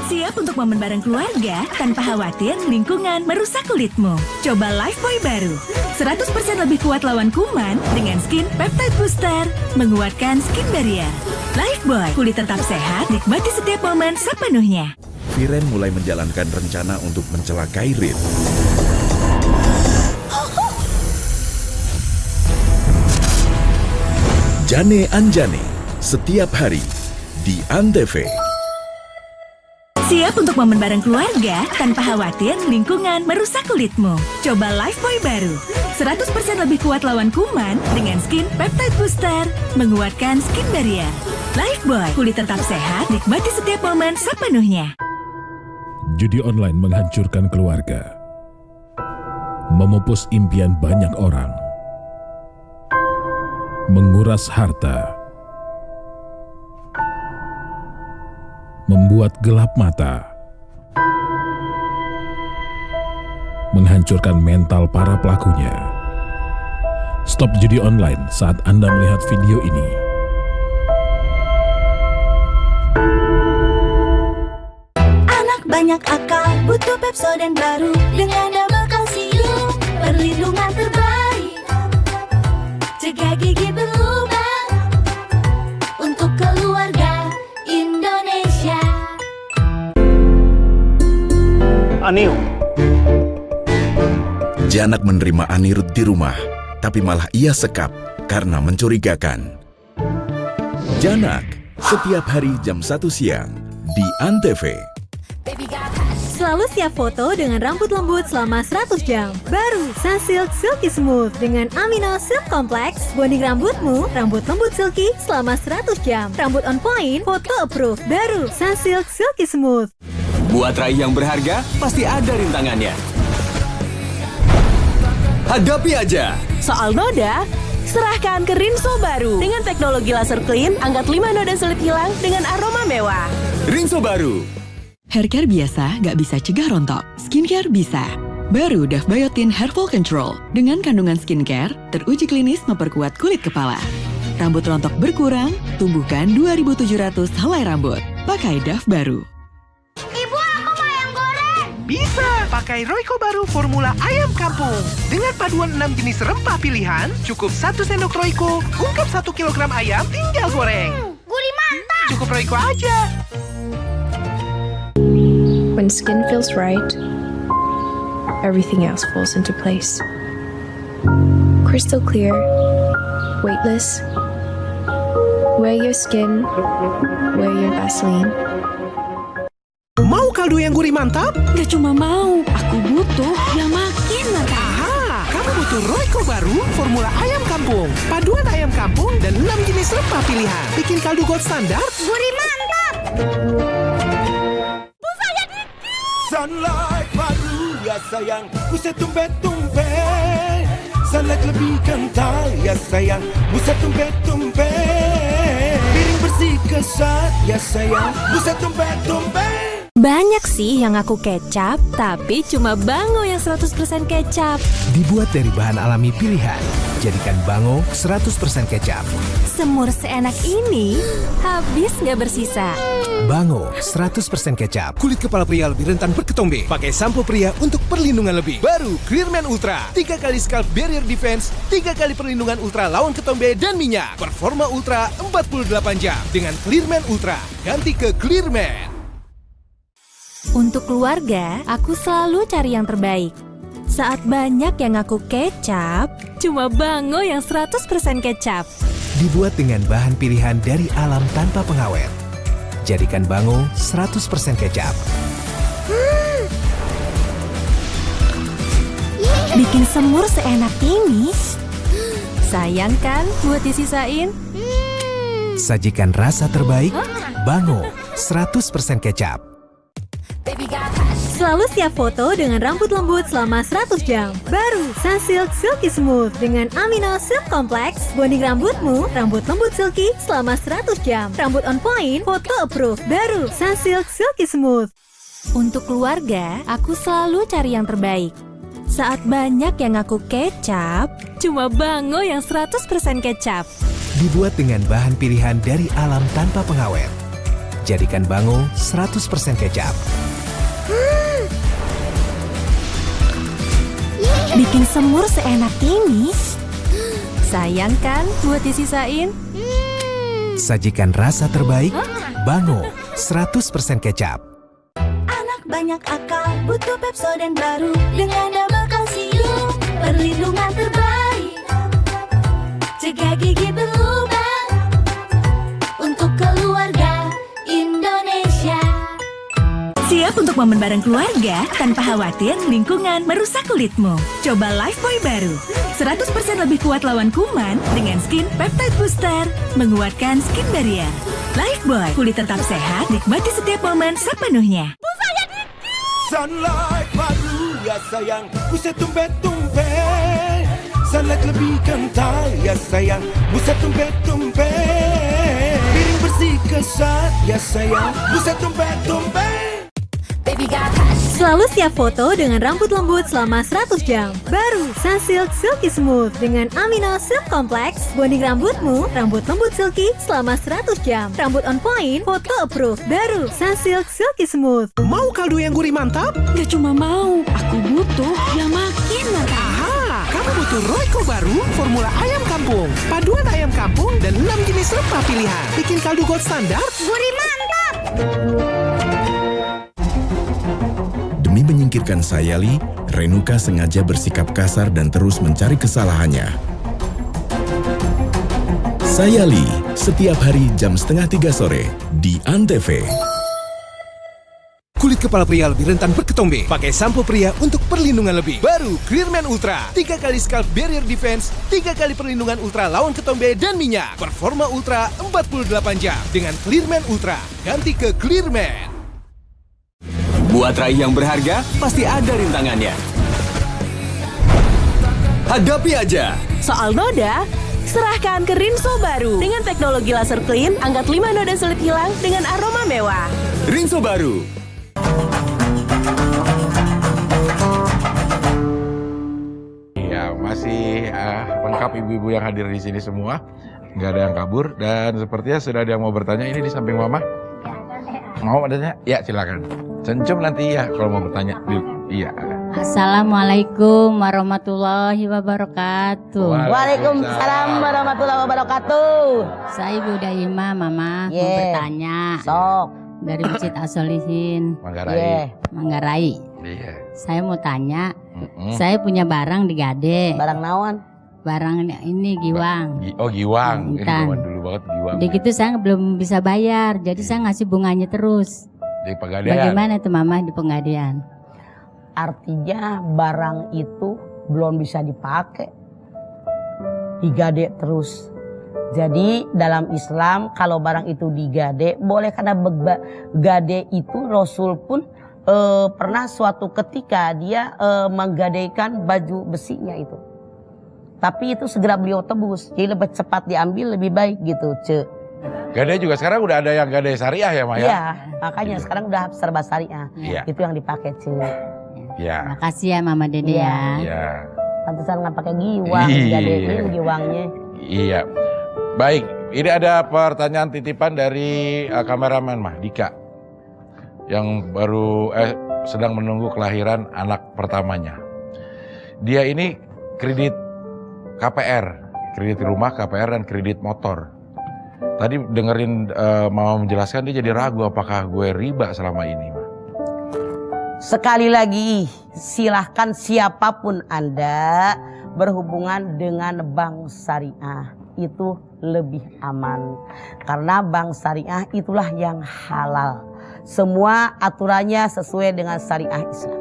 Siap untuk momen bareng keluarga tanpa khawatir lingkungan merusak kulitmu. Coba Lifebuoy baru. 100% lebih kuat lawan kuman dengan skin peptide booster, menguatkan skin barrier. Lifebuoy, kulit tetap sehat, nikmati setiap momen sepenuhnya. Viren mulai menjalankan rencana untuk mencelakai Rin. Jane Anjane, setiap hari di Antv. Siap untuk momen bareng keluarga tanpa khawatir lingkungan merusak kulitmu. Coba Lifebuoy baru. 100% lebih kuat lawan kuman dengan skin peptide booster, menguatkan skin barrier. Lifebuoy, kulit tetap sehat, nikmati setiap momen sepenuhnya. Judi online menghancurkan keluarga, memupus impian banyak orang. menguras harta, membuat gelap mata, menghancurkan mental para pelakunya. Stop judi online saat Anda melihat video ini. Anak banyak akal, butuh Pepsodent baru dengan double kalsium, perlindungan terbaik, cegah gigi berlubang untuk keluarga Indonesia. Anil. Janak menerima Anirudh di rumah, tapi malah ia sekap karena mencurigakan. Janak, setiap hari jam 1 siang di ANTV. Selalu siap foto dengan rambut lembut selama 100 jam. Baru Sunsilk Silky Smooth dengan Amino Silk Complex. Bonding rambutmu, rambut lembut silky selama 100 jam. Rambut on point, foto approved. Baru Sunsilk Silky Smooth. Buat raih yang berharga, pasti ada rintangannya. Hadapi aja. Soal noda, serahkan ke Rinso baru. Dengan teknologi laser clean, angkat 5 noda sulit hilang dengan aroma mewah. Rinso baru. Haircare biasa nggak bisa cegah rontok, skincare bisa. Baru Dove Biotin Hair Fall Control dengan kandungan skincare teruji klinis memperkuat kulit kepala. Rambut rontok berkurang, tumbuhkan 2.700 helai rambut. Pakai Dove baru. Ibu, aku mau ayam goreng. Bisa, pakai Royco baru formula ayam kampung. Dengan paduan 6 jenis rempah pilihan, cukup 1 sendok Royco, ungkap 1 kilogram ayam, tinggal goreng. Gurih mantap. Cukup Royco aja. When skin feels right, everything else falls into place. Crystal clear, weightless. Wear your skin, wear your Vaseline. Mau kaldu yang gurih mantap? Gak cuma mau, aku butuh yang makin mantap. Aha, kamu butuh Royco baru, formula ayam kampung. Paduan ayam kampung dan 6 jenis rempah pilihan. Bikin kaldu gold standar gurih mantap. Sunlight baru ya sayang, buset tumpe-tumpe. Sunlight lebih kental ya sayang, buset tumpe-tumpe. Piring bersih kesat ya sayang, buset tumpe-tumpe. Banyak sih yang ngaku kecap, tapi cuma Bango yang 100% kecap. Dibuat dari bahan alami pilihan, jadikan Bango 100% kecap. Semur seenak ini, habis nggak bersisa. Bango 100% kecap. Kulit kepala pria lebih rentan berketombe. Pakai sampo pria untuk perlindungan lebih. Baru Clearman Ultra, 3 kali scalp barrier defense, 3 kali perlindungan ultra lawan ketombe dan minyak. Performa ultra 48 jam. Dengan Clearman Ultra, ganti ke Clearman. Untuk keluarga, aku selalu cari yang terbaik. Saat banyak yang ngaku kecap, cuma Bango yang 100% kecap. Dibuat dengan bahan pilihan dari alam tanpa pengawet. Jadikan Bango 100% kecap. Bikin semur seenak ini, sayang kan buat disisain? Sajikan rasa terbaik, Bango 100% kecap. Selalu siap foto dengan rambut lembut selama 100 jam. Baru Sunsilk Silky Smooth dengan Amino Silk Complex. Bonding rambutmu, rambut lembut silky selama 100 jam. Rambut on point, foto approved. Baru Sunsilk Silky Smooth. Untuk keluarga, aku selalu cari yang terbaik. Saat banyak yang ngaku kecap, cuma Bango yang 100% kecap. Dibuat dengan bahan pilihan dari alam tanpa pengawet. Jadikan Bango 100% kecap. Bikin semur seenak ini, sayang kan buat disisain? Sajikan rasa terbaik, Bango 100% kecap. Anak banyak akal, butuh Pepsodent baru dengan double kalsium, perlindungan terbaik, cegah gigi berlubang untuk keluarga Indonesia. Siap untuk momen bareng keluarga tanpa khawatir lingkungan merusak kulitmu. Coba Lifebuoy baru. 100% lebih kuat lawan kuman dengan Skin Peptide Booster, menguatkan skin barrier. Lifebuoy, kulit tetap sehat, nikmati setiap momen sepenuhnya. Sunlight baru ya sayang, buset tumpe-tumpe. salad lebih kental, ya sayang, buset tumpet-tumpet. Piring bersih kesat, ya sayang, buset tumpet-tumpet. Selalu siap foto dengan rambut lembut selama 100 jam. Baru Sunsilk Silky Smooth dengan Amino Silk Complex. Bonding rambutmu, rambut lembut silky selama 100 jam. Rambut on point, foto approve. Baru Sunsilk Silky Smooth. Mau kaldu yang gurih mantap? Gak cuma mau, aku butuh yang makin mantap. Aha, kamu butuh Royco baru, formula ayam kampung. Paduan ayam kampung dan 6 jenis rempah pilihan. Bikin kaldu gold standar Gurih mantap. Demi menyingkirkan Sayali, Renuka sengaja bersikap kasar dan terus mencari kesalahannya. Sayali, setiap hari jam 2:30 sore di ANTV. Kulit kepala pria lebih rentan berketombe. Pakai sampo pria untuk perlindungan lebih. Baru Clearman Ultra. 3 kali scalp barrier defense, 3 kali perlindungan ultra lawan ketombe dan minyak. Performa ultra 48 jam. Dengan Clearman Ultra. Ganti ke Clearman. Buat raih yang berharga, pasti ada rintangannya. Hadapi aja. Soal noda, serahkan ke Rinso baru. Dengan teknologi laser clean, angkat 5 noda sulit hilang dengan aroma mewah. Rinso baru. Iya, masih lengkap ibu-ibu yang hadir di sini semua. Nggak ada yang kabur dan sepertinya sudah ada yang mau bertanya. Ini di samping mama. Mau adanya? Ya, silakan. Cencum nanti ya kalau mau bertanya. Iya. Assalamualaikum warahmatullahi wabarakatuh. Waalaikumsalam warahmatullahi wabarakatuh. Saya Ibu Daima, Mama, mau bertanya. Sok. Dari Masjid As-Solihin, Manggarai. Manggarai. Iya. Saya mau tanya, saya punya barang di Gade. Barang naon? Barang ini giwang. Giwang. Ini Intan. zaman dulu banget giwang. Udah gitu saya belum bisa bayar, jadi saya ngasih bunganya terus. Di Pegadaian. Bagaimana tuh Mama di Pegadaian? Artinya barang itu belum bisa dipakai. Digade terus. Jadi dalam Islam kalau barang itu digade boleh, karena gade itu Rasul pun pernah suatu ketika dia menggadaikan baju besinya itu. Tapi itu segera beliau tebus. Jadi lebih cepat diambil lebih baik gitu, Ce. Gade juga sekarang udah ada yang gade syariah ya, Maya? Iya, makanya sekarang udah serba syariah. Iya. Itu yang dipakai, Ce. Iya. Makasih ya Mama Dede ya. Iya. Pantesan nggak pakai giwang, Iya. gade ini giwangnya. Iya. Baik, ini ada pertanyaan titipan dari kameramen Dika yang baru sedang menunggu kelahiran anak pertamanya. Dia ini kredit KPR, kredit rumah, KPR dan kredit motor. Tadi dengerin Mama menjelaskan, dia jadi ragu apakah gue riba selama ini, Ma. Sekali lagi, silahkan siapapun Anda berhubungan dengan bank syariah. Itu lebih aman. Karena bank syariah itulah yang halal. Semua aturannya sesuai dengan syariah Islam.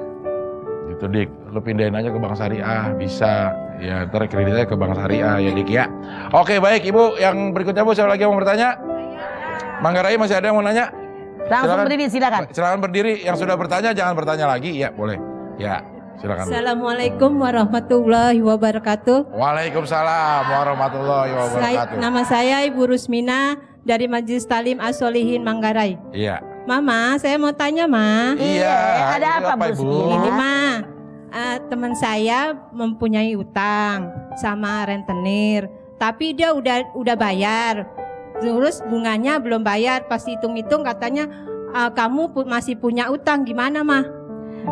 Gitu Dik, lo pindahin aja ke bank syariah, bisa. Ya ntar kreditnya ke bank syariah ya Dik ya. Oke baik Ibu, yang berikutnya Bu, siapa lagi yang mau bertanya? Manggarai masih ada yang mau nanya? Langsung berdiri silakan. Silakan berdiri, yang sudah bertanya jangan bertanya lagi, ya boleh. Ya silakan. Assalamualaikum warahmatullahi wabarakatuh. Waalaikumsalam warahmatullahi wabarakatuh. Nama saya Ibu Rusmina dari Majelis Talim As-Solihin Manggarai. Iya. Mama, saya mau tanya, Ma. Iya. Ada apa Bu Rusmina? Ini, Ma. Teman saya mempunyai utang sama rentenir, tapi dia udah bayar. Terus bunganya belum bayar, pas hitung-hitung katanya kamu masih punya utang, gimana mah?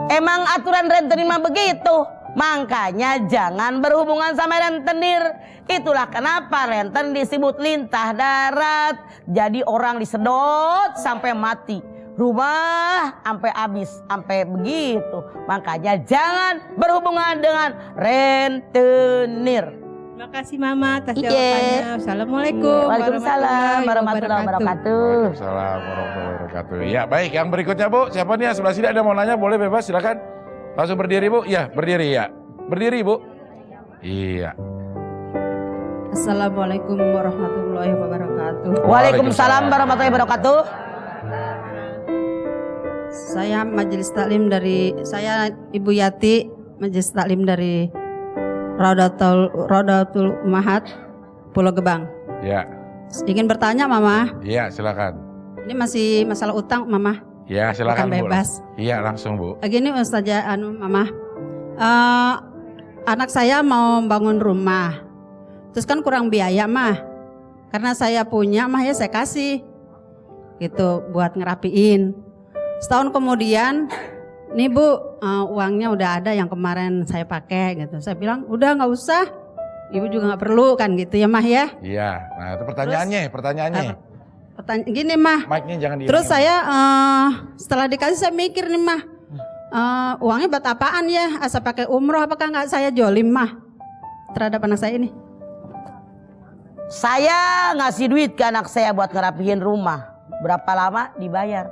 Emang aturan rentenir mah begitu. Makanya jangan berhubungan sama rentenir. Itulah kenapa renten disebut lintah darat. Jadi orang disedot sampai mati. Rumah sampai habis, sampai begitu. Makanya jangan berhubungan dengan rentenir. Terima kasih Mama atas jawabannya. Assalamualaikum Waalaikumsalam warahmatullahi wabarakatuh. Waalaikumsalam warahmatullahi wabarakatuh. Ya baik, yang berikutnya Bu, siapa nih yang sebelah sini ada mau nanya, boleh bebas silakan. Langsung berdiri Bu, ya berdiri ya. Berdiri Bu. Iya. Assalamualaikum warahmatullahi wabarakatuh. Waalaikumsalam warahmatullahi wabarakatuh. Saya Majelis Taklim dari, saya Ibu Yati, Majelis Taklim dari Raudatul Ummahat, Pulau Gebang. Ya. Ingin bertanya Mama. Iya, silakan. Ini masih masalah utang Mama. Ya, silakan Bukan Bu. bebas. Iya, langsung Bu. Gini Ustazah Mama. Anak saya mau bangun rumah. Terus kan kurang biaya mah. Karena saya punya mah ya saya kasih. Gitu buat ngerapiin. Setahun kemudian, nih Bu, uangnya udah ada yang kemarin saya pakai gitu. Saya bilang, udah nggak usah. Ibu juga nggak perlu kan gitu ya Mah ya. Iya, nah itu pertanyaannya. Gini Mah. Mic-nya jangan di. Terus saya setelah dikasih saya mikir nih Mah. Uangnya buat apaan ya? Asal pakai umroh apakah nggak saya jolim Mah? Terhadap anak saya ini. Saya ngasih duit ke anak saya buat ngerapihin rumah. Berapa lama dibayar?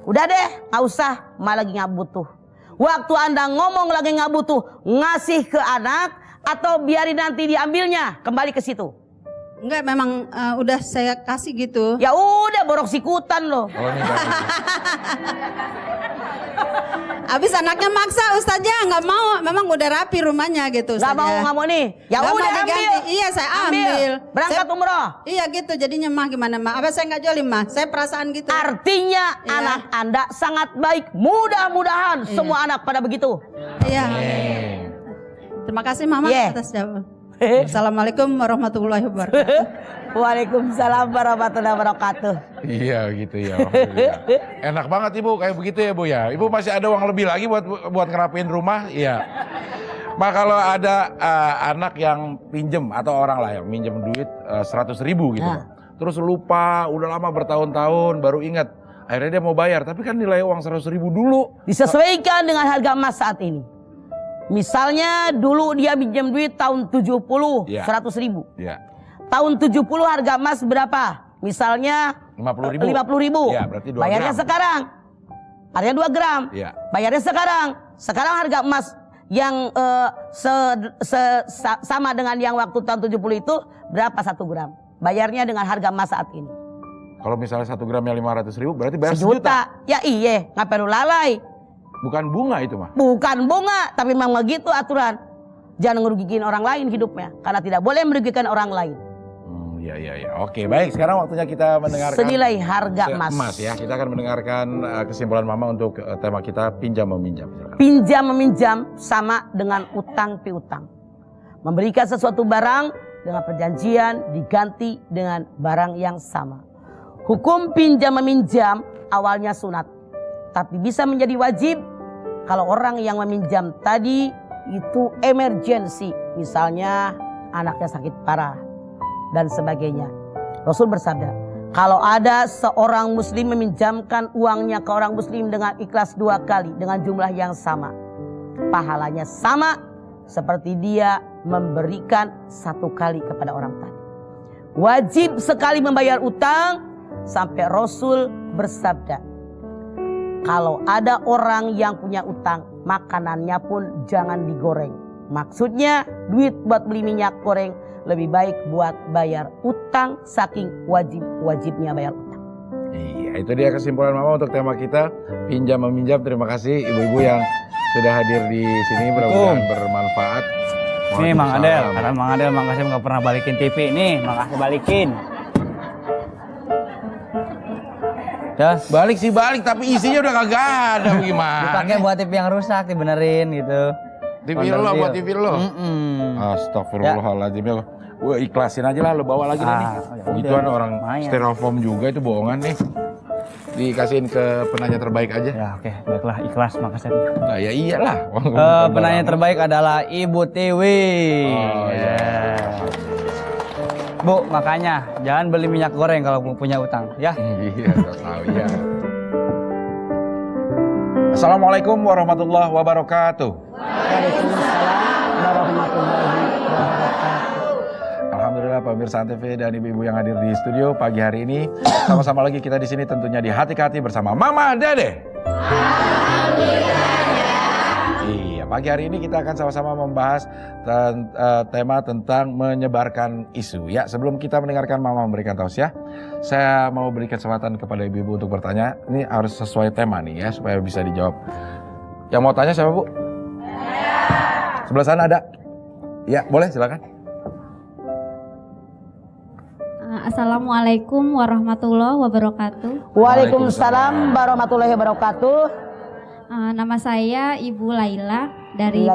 Udah deh, nggak usah, malah lagi nggak butuh. Waktu Anda ngomong lagi nggak butuh, ngasih ke anak atau biarin nanti diambilnya kembali ke situ? Enggak, memang udah saya kasih gitu. Ya udah, borok sikutan loh. Abis anaknya maksa Ustazah, nggak mau, memang udah rapi rumahnya gitu. Nggak mau nih. Ya nggak udah mau diganti. ambil. Iya saya ambil. Berangkat umroh. Iya gitu, jadinya Mah gimana Mah? Apa saya nggak jolim Mah? Saya perasaan gitu. Artinya anak Anda sangat baik. Mudah-mudahan semua anak pada begitu. Iya. Terima kasih Mama atas jawaban. Assalamualaikum warahmatullahi wabarakatuh. Waalaikumsalam warahmatullahi wabarakatuh. Iya gitu ya. Enak banget Ibu kayak begitu ya Bu ya. Ibu masih ada uang lebih lagi buat ngerapiin rumah? Iya. Mak kalau ada anak yang pinjem atau orang lah yang minjem duit 100.000 gitu. Terus lupa, udah lama bertahun-tahun baru ingat. Akhirnya dia mau bayar, tapi kan nilai uang 100.000 dulu. Disesuaikan dengan harga emas saat ini. Misalnya dulu dia pinjam duit tahun 70, 100.000. Ya. Tahun 70 harga emas berapa? Misalnya 50.000. 50.000. Ya, berarti 2 Bayarnya gram. sekarang. Harganya 2 gram. Ya. Bayarnya sekarang. Sekarang harga emas yang sama dengan yang waktu tahun 70 itu berapa 1 gram? Bayarnya dengan harga emas saat ini. Kalau misalnya 1 gramnya 500.000 berarti bayar 1 juta. Ya iya, nggak perlu lalai. Bukan bunga itu Mah? Bukan bunga, tapi memang begitu aturan. Jangan ngerugikan orang lain hidupnya, karena tidak boleh merugikan orang lain. Iya. Oke, baik. Sekarang waktunya kita mendengarkan senilai harga emas. Ya, kita akan mendengarkan kesimpulan Mama untuk tema kita pinjam meminjam. Pinjam meminjam sama dengan utang piutang. Memberikan sesuatu barang dengan perjanjian diganti dengan barang yang sama. Hukum pinjam meminjam awalnya sunat, tapi bisa menjadi wajib kalau orang yang meminjam tadi itu emergensi, misalnya anaknya sakit parah dan sebagainya. Rasul bersabda, kalau ada seorang muslim meminjamkan uangnya ke orang muslim dengan ikhlas 2 kali dengan jumlah yang sama, pahalanya sama seperti dia memberikan 1 kali kepada orang tadi. Wajib sekali membayar utang sampai Rasul bersabda, kalau ada orang yang punya utang, makanannya pun jangan digoreng. Maksudnya duit buat beli minyak goreng lebih baik buat bayar utang, saking wajibnya bayar utang. Iya, itu dia kesimpulan Mama untuk tema kita pinjam meminjam. Terima kasih ibu-ibu yang sudah hadir di sini, mudah-mudahan bermanfaat. Nih Mang Adel, karena Mang Adel makasih nggak pernah balikin TV nih, makasih balikin. Das. Balik sih balik, tapi isinya udah kagak ada, gimana? Dipakai buat TV yang rusak, dibenerin gitu. TV lo buat TV lo. Astagfirullahaladzim ya. Gue ikhlasin aja lah, lo bawa lagi nih. Gituan orang styrofoam juga itu bohongan nih. Dikasihin ke penanya terbaik aja. Ya oke, baiklah, ikhlas, makasih. Nah ya iyalah. Penanya terbaik adalah Ibu Tiwi. Oh ya. Bu, makanya jangan beli minyak goreng kalau punya utang, ya. Iya, tahu ya. Assalamualaikum warahmatullahi wabarakatuh. Waalaikumsalam warahmatullahi wabarakatuh. Alhamdulillah pemirsa Antv dan ibu-ibu yang hadir di studio pagi hari ini, sama-sama lagi kita di sini tentunya di Hati ke Hati bersama Mama Dede. Iya, pagi hari ini kita akan sama-sama membahas tema tentang menyebarkan isu. Ya, sebelum kita mendengarkan Mama memberikan tausiah, saya mau beri kesempatan kepada ibu-ibu untuk bertanya. Ini harus sesuai tema nih ya, supaya bisa dijawab. Yang mau tanya siapa Bu? Sebelah sana ada. Ya, boleh silakan. Assalamualaikum warahmatullahi wabarakatuh. Waalaikumsalam warahmatullahi wabarakatuh. Nama saya Ibu Laila dari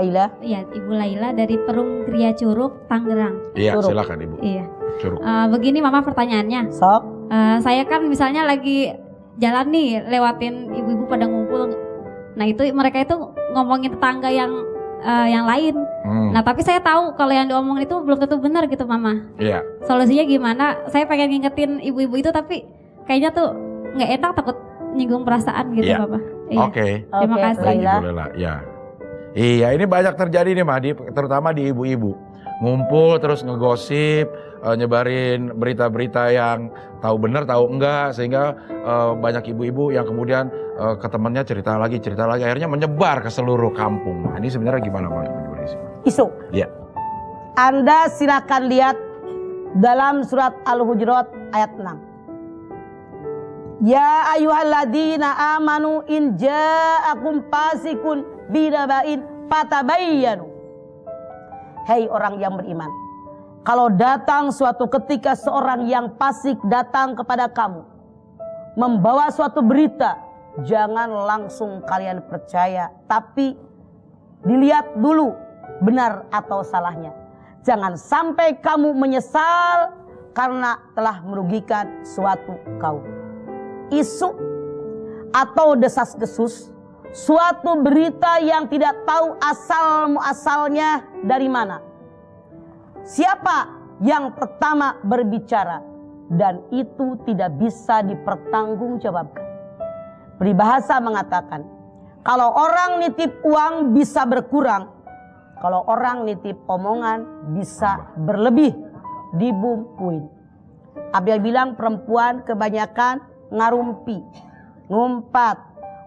Ibu Laila dari Perum Gria Curug, Tangerang. Iya, silakan Ibu. Iya. Curug. Begini Mama pertanyaannya. Sok. Saya kan misalnya lagi jalan nih lewatin ibu-ibu pada ngumpul. Nah itu mereka itu ngomongin tetangga yang lain. Nah tapi saya tahu kalau yang diomongin itu belum tentu benar gitu Mama. Iya. Solusinya gimana? Saya pengen ngingetin ibu-ibu itu tapi kayaknya tuh nggak enak, takut nyinggung perasaan gitu Papa. Iya. Oke. Terima kasih. Ya. Iya, ini banyak terjadi nih Mah, terutama di ibu-ibu. Ngumpul terus ngegosip, nyebarin berita-berita yang tahu benar tahu enggak, sehingga banyak ibu-ibu yang kemudian ke temannya cerita lagi akhirnya menyebar ke seluruh kampung. Nah, ini sebenarnya gimana Pak? Isu. Iya. Anda silakan lihat dalam surat Al-Hujurat ayat 6. Ya ayyuhalladzina amanu in ja'akum fasikun binaba'in fatabayyanu. Hei orang yang beriman, kalau datang suatu ketika seorang yang fasik datang kepada kamu membawa suatu berita, jangan langsung kalian percaya, tapi dilihat dulu benar atau salahnya. Jangan sampai kamu menyesal karena telah merugikan suatu kaum. Isu atau desas-desus, suatu berita yang tidak tahu asal-muasalnya dari mana. Siapa yang pertama berbicara, dan itu tidak bisa dipertanggungjawabkan. Peribahasa mengatakan, kalau orang nitip uang bisa berkurang, kalau orang nitip omongan bisa berlebih, dibumpuin. Abel bilang perempuan kebanyakan ngarumpi, ngumpat,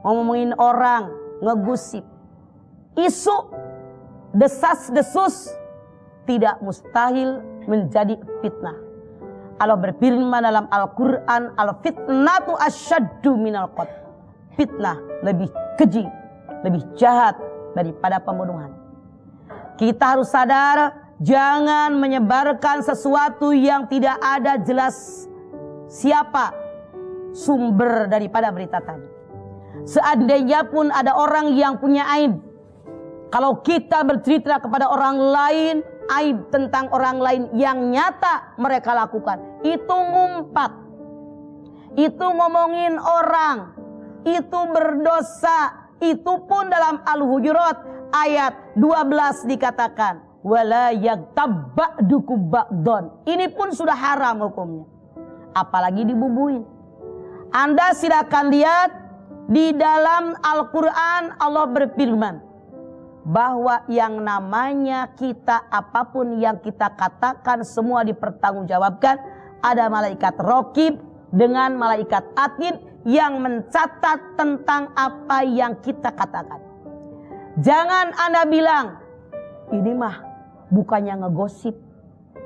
ngomongin orang, ngegusip. Isu, desas-desus tidak mustahil menjadi fitnah. Allah berfirman dalam Al-Quran, al-fitnatu asyaddu minal qatl. Fitnah lebih keji, lebih jahat daripada pembunuhan. Kita harus sadar, jangan menyebarkan sesuatu yang tidak ada jelas siapa sumber daripada berita tadi. Seandainya pun ada orang yang punya aib, kalau kita bercerita kepada orang lain aib tentang orang lain yang nyata mereka lakukan, itu ngumpat, itu ngomongin orang, itu berdosa. Itu pun dalam Al-Hujurat ayat 12 dikatakan, wala yaghtab ba'dukum ba'don. Ini pun sudah haram hukumnya, apalagi dibubuin. Anda silakan lihat di dalam Al-Quran, Allah berfirman bahwa yang namanya kita, apapun yang kita katakan semua dipertanggungjawabkan. Ada malaikat raqib dengan malaikat atid yang mencatat tentang apa yang kita katakan. Jangan Anda bilang, ini mah bukannya ngegosip,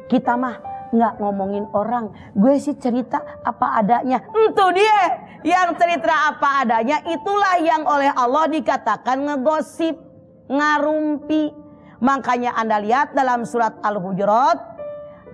kita mah nggak ngomongin orang, gue sih cerita apa adanya. Itu dia yang cerita apa adanya, itulah yang oleh Allah dikatakan ngegosip, ngarumpi. Makanya Anda lihat dalam surat Al-Hujurat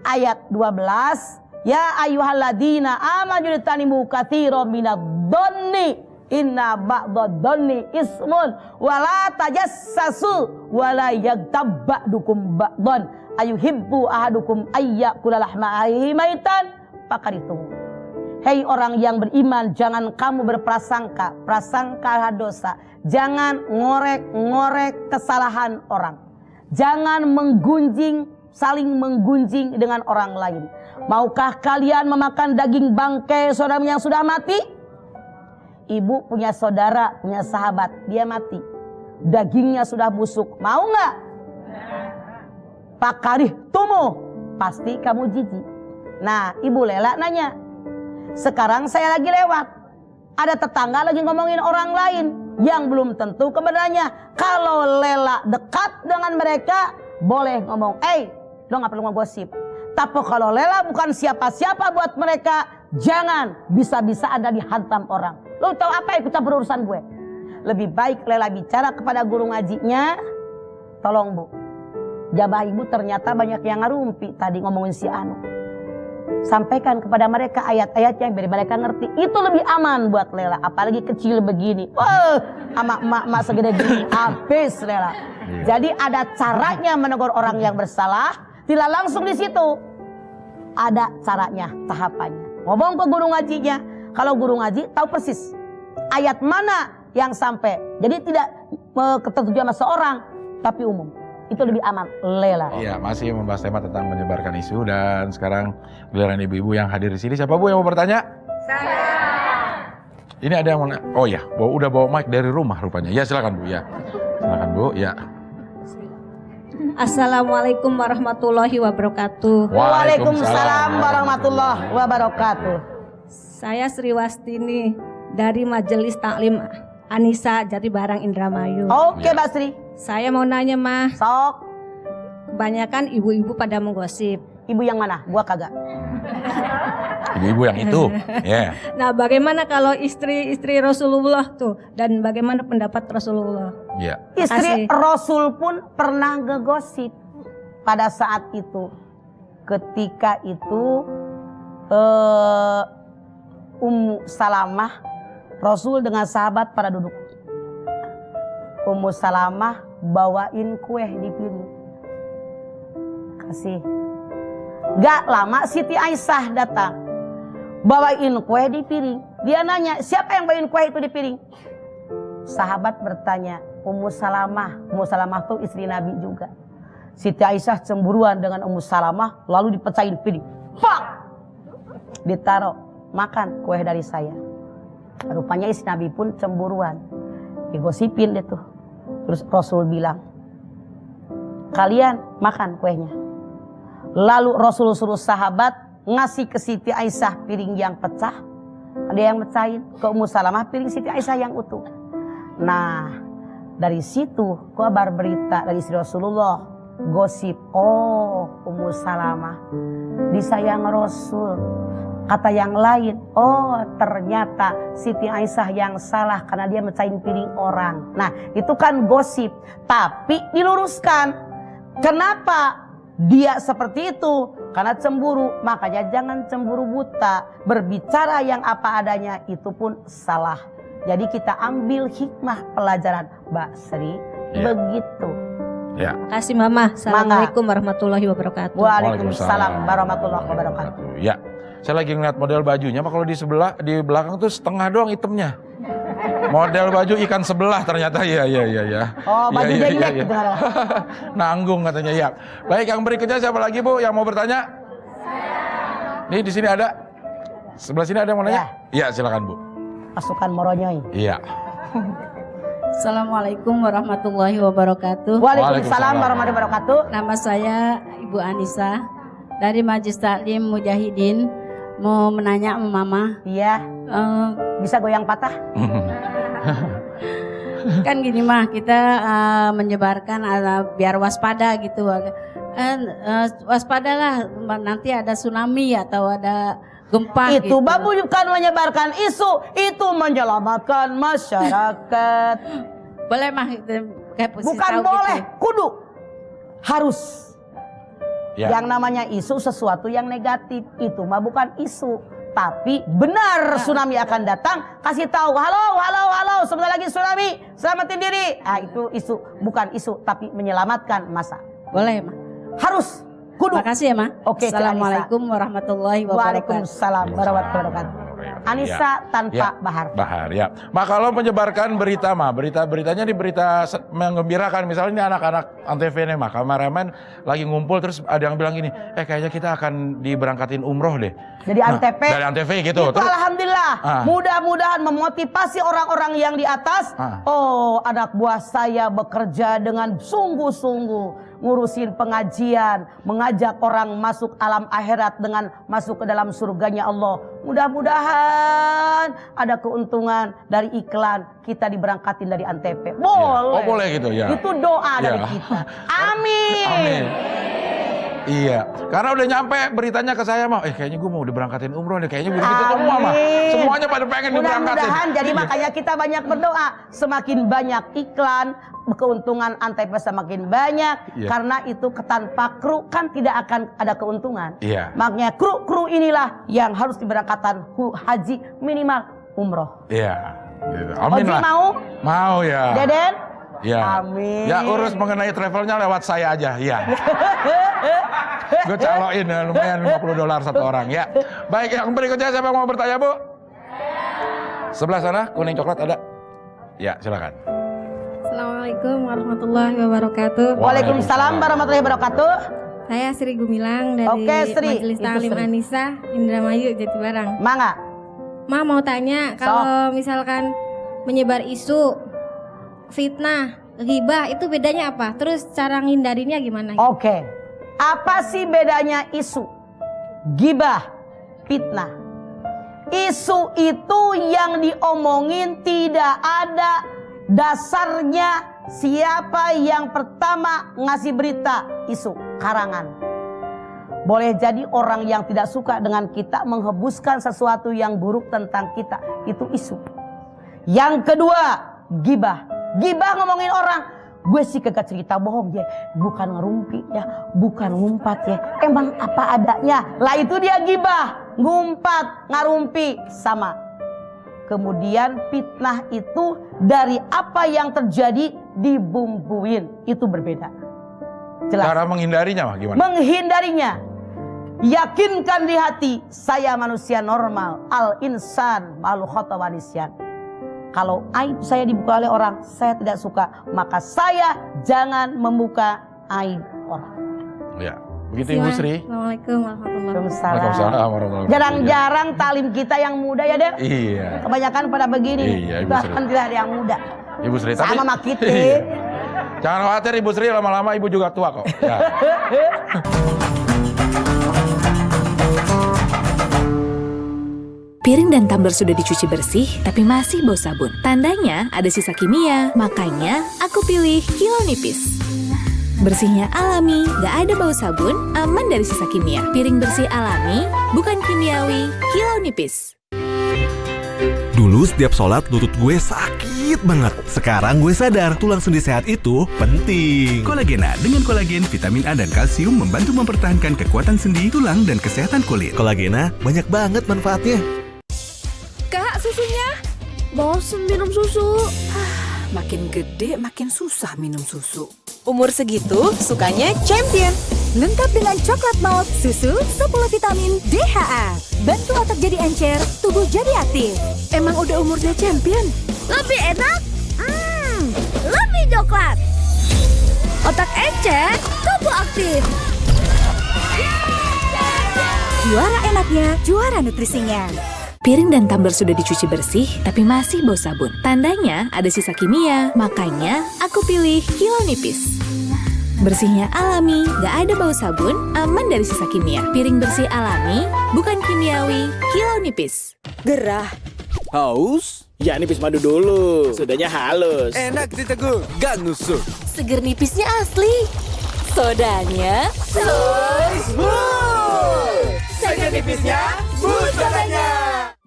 ayat 12, ya ayyuhalladzina amanu jtanibu katsiran minadh-dhanni inna ba'dadh-dhanni ismun wala tajassasu wala yaghtab ba'dukum ba'dhan ayuhibbu ahadukum ayyakula lahma akhihi maitan fakaritum. Hei orang yang beriman, jangan kamu berprasangka, prasangka dosa. Jangan ngorek-ngorek kesalahan orang. Jangan menggunjing, saling menggunjing dengan orang lain. Maukah kalian memakan daging bangkai saudara yang sudah mati? Ibu punya saudara, punya sahabat, dia mati, dagingnya sudah busuk, mau nggak? Pakarih tumu, pasti kamu jijik. Nah, Ibu Lela nanya, sekarang saya lagi lewat, ada tetangga lagi ngomongin orang lain yang belum tentu kebenarannya. Kalau Lela dekat dengan mereka, boleh ngomong, lo nggak perlu ngegosip. Tapi kalau Lela bukan siapa-siapa buat mereka, jangan, bisa-bisa Anda dihantam orang. Lo tahu apa, ikut campur urusan gue. Lebih baik Lela bicara kepada guru ngajinya, tolong Bu, Jabah ibu ternyata banyak yang ngarumpi. Tadi ngomongin si Anu. Sampaikan kepada mereka ayat-ayatnya biar mereka ngerti. Itu lebih aman buat Lela. Apalagi kecil begini. Wah, sama emak-emak segede gini. Habis Lela. Jadi ada caranya menegur orang yang bersalah. Tidak langsung di situ. Ada caranya, tahapannya. Ngomong ke guru ngajinya. Kalau guru ngaji tahu persis ayat mana yang sampai. Jadi tidak ketertujuan sama seorang, tapi umum. Itu lebih aman, Lela. Iya, masih membahas tema tentang menyebarkan isu dan sekarang giliran ibu-ibu yang hadir di sini. Siapa Bu yang mau bertanya? Saya. Ini ada yang mau, oh ya, udah bawa mic dari rumah rupanya. Ya silakan Bu, ya. Silakan Bu, ya. Assalamualaikum warahmatullahi wabarakatuh. Waalaikumsalam warahmatullahi wabarakatuh. Saya Sri Wastini dari Majelis Taklim Anissa Jatibarang Indramayu. Oke, Mbak Sri. Saya mau nanya, Mah. Sok. Kebanyakan ibu-ibu pada menggosip. Ibu yang mana? Gua kagak. Ibu-ibu yang itu. Yeah. Nah, bagaimana kalau istri-istri Rasulullah tuh? Dan bagaimana pendapat Rasulullah? Yeah. Istri Rasul pun pernah ngegosip pada saat itu. Ketika itu Ummu Salamah, Rasul dengan sahabat pada duduk. Ummu Salamah bawain kue di piring. Kasih. Gak lama Siti Aisyah datang. Bawain kue di piring. Dia nanya, siapa yang bawain kue itu di piring? Sahabat bertanya, Ummu Salamah. Ummu Salamah itu istri Nabi juga. Siti Aisyah cemburuan dengan Ummu Salamah, lalu dipecahin piring. Pak! Ditaruh, makan kue dari saya. Rupanya istri Nabi pun cemburuan. Digosipin deh tuh. Terus Rasul bilang, kalian makan kuenya. Lalu Rasul suruh sahabat ngasih ke Siti Aisyah piring yang pecah. Ada yang mecahin. Ke Ummu Salamah piring Siti Aisyah yang utuh. Nah, dari situ kabar berita dari istri Rasulullah. Gosip, oh Ummu Salamah disayang Rasul. Kata yang lain, oh ternyata Siti Aisyah yang salah karena dia mecahin piring orang. Nah itu kan gosip. Tapi diluruskan. Kenapa dia seperti itu? Karena cemburu. Makanya jangan cemburu buta. Berbicara yang apa adanya itu pun salah. Jadi kita ambil hikmah pelajaran. Mbak Sri, begitu. Ya. Kasih Mama. Assalamualaikum warahmatullahi wabarakatuh. Waalaikumsalam warahmatullahi wabarakatuh. Ya. Saya lagi ngeliat model bajunya, kalau di belakang tuh setengah doang itemnya. Model baju ikan sebelah ternyata, ya. Oh, baju jenggot gitu. Nanggung katanya, ya. Baik, yang berikutnya siapa lagi Bu yang mau bertanya? Nih di sini ada. Sebelah sini ada yang mau nanya? Iya, silakan Bu. Pasukan Moronyoy. Iya. Assalamualaikum warahmatullahi wabarakatuh. Waalaikumsalam warahmatullahi wabarakatuh. Nama saya Ibu Anissa dari Majelis Taklim Mujahidin. Mau menanya sama Mama. Iya. Bisa goyang patah? Kan gini mah, kita menyebarkan biar waspada gitu. Waspadalah nanti ada tsunami atau ada gempa. Itu gitu. babu bukan menyebarkan isu, itu menyelamatkan masyarakat. Boleh mah kayak bukan boleh, gitu. Kudu harus. Ya. Yang namanya isu sesuatu yang negatif, itu mah bukan isu. Tapi benar tsunami akan datang, kasih tahu, halo, sebentar lagi tsunami, selamatin diri. Ah itu isu, bukan isu, tapi menyelamatkan masa. Boleh mah. Harus, kudu. Makasih ya mah. Oke. Assalamualaikum warahmatullahi wabarakatuh. Waalaikumsalam warahmatullahi wabarakatuh. Anissa tanpa Bahar. Bahar, ya. Kalau menyebarkan berita mah, beritanya di berita menggembirakan. Misalnya ini anak-anak Antv nih mah, kameramen lagi ngumpul terus ada yang bilang gini, kayaknya kita akan diberangkatin umroh deh. Jadi Antv. Dari Antv gitu. Itu terus, alhamdulillah. Mudah-mudahan memotivasi orang-orang yang di atas. Oh, anak buah saya bekerja dengan sungguh-sungguh. Ngurusin pengajian, mengajak orang masuk alam akhirat dengan masuk ke dalam surganya Allah. Mudah-mudahan ada keuntungan dari iklan kita diberangkatin dari Antv. Boleh. Oh boleh gitu ya. Itu doa dari kita. Amin. Amin. Iya, karena udah nyampe beritanya ke saya mah, kayaknya gue mau diberangkatin umroh deh, kayaknya begitu semua mah. Semuanya pada pengen diberangkatin. Mudah-mudahan, jadi makanya kita banyak berdoa. Semakin banyak iklan, keuntungan Antv semakin banyak. Iya. Karena itu tanpa kru kan tidak akan ada keuntungan. Iya. Makanya kru inilah yang harus diberangkatkan haji minimal umroh. Iya. Gitu. Amin Oji lah. mau? Mau ya. Deden? Ya. Amin. Ya urus mengenai travelnya lewat saya aja, ya. Gue caloin ya, lumayan $50 satu orang ya. Baik, yang berikutnya siapa yang mau bertanya, Bu? Sebelah sana kuning coklat ada. Ya, silakan. Assalamualaikum warahmatullahi wabarakatuh. Waalaikumsalam warahmatullahi wabarakatuh. Saya Sri Gumilang dari Oke, Sri. Majelis Itu Ta'lim Sri. Anissa Indramayu Jatibarang. Mangga. Ma mau tanya, kalau misalkan menyebar isu fitnah, ghibah itu bedanya apa? Terus cara ngindarinya gimana? Oke. Apa sih bedanya isu? Gibah, fitnah. Isu itu yang diomongin tidak ada dasarnya. Siapa yang pertama ngasih berita? Isu, karangan. Boleh jadi orang yang tidak suka dengan kita menghembuskan sesuatu yang buruk tentang kita. Itu isu. Yang kedua, gibah. Gibah ngomongin orang. Gue sih kagak cerita bohong ya, bukan ngerumpi ya, bukan ngumpat ya, emang apa adanya. Lah itu dia gibah, ngumpat, ngarumpi sama. Kemudian fitnah itu dari apa yang terjadi dibumbuin, itu berbeda. Jelas. Cara menghindarinya mah gimana? Menghindarinya, yakinkan di hati, saya manusia normal, al insan malu khata wa nisyan. Kalau aib saya dibuka oleh orang, saya tidak suka, maka saya jangan membuka aib orang. Ya, begitu Ibu Sri. Assalamualaikum warahmatullahi Waalaikumsalam warahmatullahi Jarang-jarang talim kita yang muda ya, Den. Iya. Kebanyakan pada begini. Iya, Ibu Sri. Alhamdulillah ada yang muda. Ibu Sri Sama sama kita. Iya. Jangan khawatir Ibu Sri, lama-lama Ibu juga tua kok. Ya. Piring dan tumbler sudah dicuci bersih, tapi masih bau sabun. Tandanya ada sisa kimia, makanya aku pilih Kilo Nipis. Bersihnya alami, gak ada bau sabun, aman dari sisa kimia. Piring bersih alami, bukan kimiawi, Kilo Nipis. Dulu setiap sholat lutut gue sakit banget. Sekarang gue sadar tulang sendi sehat itu penting. Kolagena dengan kolagen, vitamin A dan kalsium membantu mempertahankan kekuatan sendi, tulang, dan kesehatan kulit. Kolagena banyak banget manfaatnya. Kak, susunya. Bosen minum susu. Makin gede makin susah minum susu. Umur segitu sukanya Champion. Lengkap dengan coklat malt, susu, 10 vitamin, DHA. Bantu otak jadi encer, tubuh jadi aktif. Emang udah umurnya Champion? Lebih enak, lebih coklat. Otak encer, tubuh aktif. Juara enaknya, juara nutrisinya. Piring dan tumbler sudah dicuci bersih, tapi masih bau sabun. Tandanya ada sisa kimia, makanya aku pilih Kilo Nipis. Bersihnya alami, gak ada bau sabun, aman dari sisa kimia. Piring bersih alami, bukan kimiawi, Kilo Nipis. Gerah. Haus? Ya nipis madu dulu, sudahnya halus. Enak diteguk, gak nusuk. Seger nipisnya asli. Sodanya smooth. Seger nipisnya, smooth sodanya.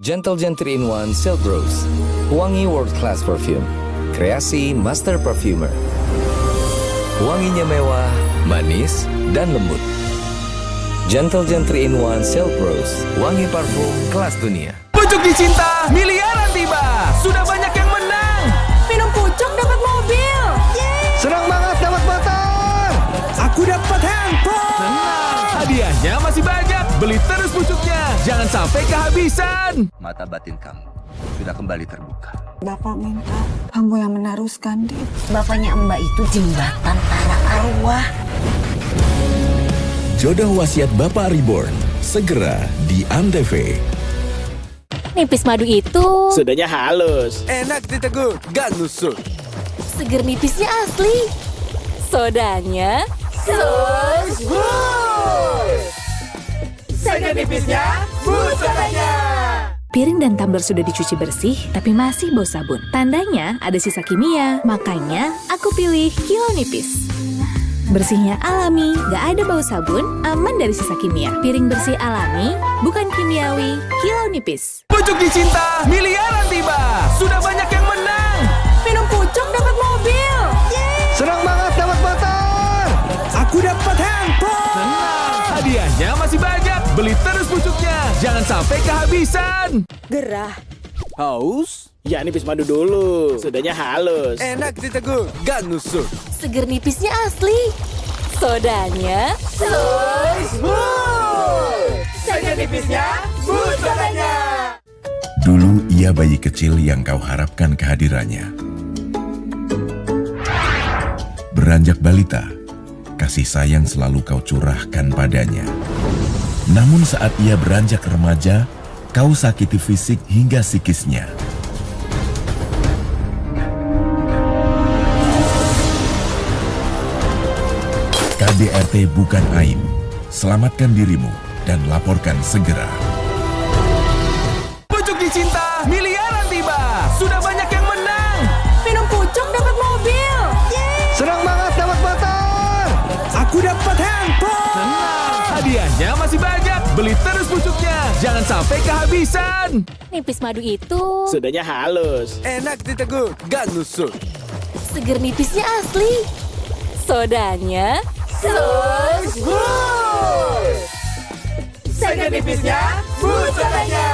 Gentle Gen 3-in-1 Silk Rose, wangi world class perfume, kreasi master perfumer. Wanginya mewah, manis, dan lembut. Gentle Gen 3-in-1 Silk Rose, wangi parfum kelas dunia. Pucuk dicinta, miliaran tiba. Sudah banyak yang menang. Minum pucuk dapat mobil. Senang banget dapat motor. Aku dapat handphone. Tenang, hadiahnya masih banyak. Beli terus pucuknya, jangan sampai kehabisan. Mata batin kamu sudah kembali terbuka. Bapak minta kamu yang meneruskan, Dit. Bapaknya Mbak itu jembatan para arwah. Jodoh Wasiat Bapak Reborn, segera di Antv. nipis madu itu Sudahnya halus. Enak diteguk, gak nusuk. seger nipisnya asli. Sodanya Seger nipisnya, smooth sodanya. Piring dan tumbler sudah dicuci bersih, tapi masih bau sabun. Tandanya ada sisa kimia, makanya aku pilih Kilo Nipis. Bersihnya alami, gak ada bau sabun, aman dari sisa kimia. Piring bersih alami, bukan kimiawi, kilau nipis. Pucuk Dicinta, miliaran tiba. Sudah banyak yang menang. Minum pucuk dapat mobil. Senang banget dapat motor. Aku dapat handphone. Tenang, hadiahnya masih banyak. Beli terus pucuknya, jangan sampai kehabisan. Gerah. Haus? Ya nipis madu dulu. Sodanya halus. Enak diteguk, gak nusuk. Seger nipisnya asli. Sodanya Smooth. Seger nipisnya, smooth sodanya. Dulu ia bayi kecil yang kau harapkan kehadirannya. Beranjak balita, kasih sayang selalu kau curahkan padanya. Namun saat ia beranjak remaja, kau sakiti fisik hingga psikisnya. KDRT bukan aib. Selamatkan dirimu dan laporkan segera. Pucuk Dicinta, miliaran tiba. Sudah banyak yang menang. minum pucuk dapat mobil. Senang banget dapat motor. Aku dapat handphone. Tenang, hadiahnya masih banyak. Beli terus pucuknya, jangan sampai kehabisan. Nipis madu itu Sodanya halus. Enak diteguk, gak nusuk. seger nipisnya asli. Sodanya Smooth. Seger nipisnya, smooth sodanya.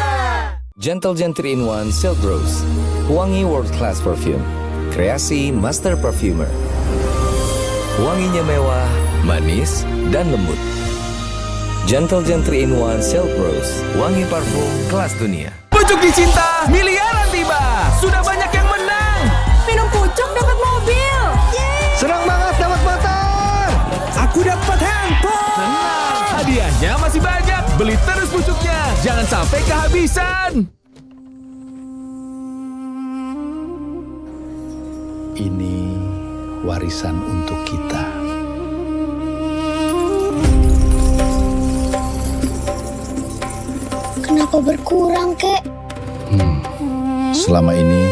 Gentle Gen 3-in-1 Silk Rose, wangi world class perfume, kreasi master perfumer. Wanginya mewah, manis, dan lembut. Gentle Gen 3-in-1 Silk Rose, wangi parfum kelas dunia. Pucuk Dicinta, miliaran tiba. Sudah banyak yang menang. minum pucuk dapat mobil. Senang banget dapat motor. Aku dapat handphone. Tenang, hadiahnya masih banyak. Beli terus pucuknya, jangan sampai kehabisan. Ini warisan untuk kita. Kenapa berkurang, Kek? Selama ini,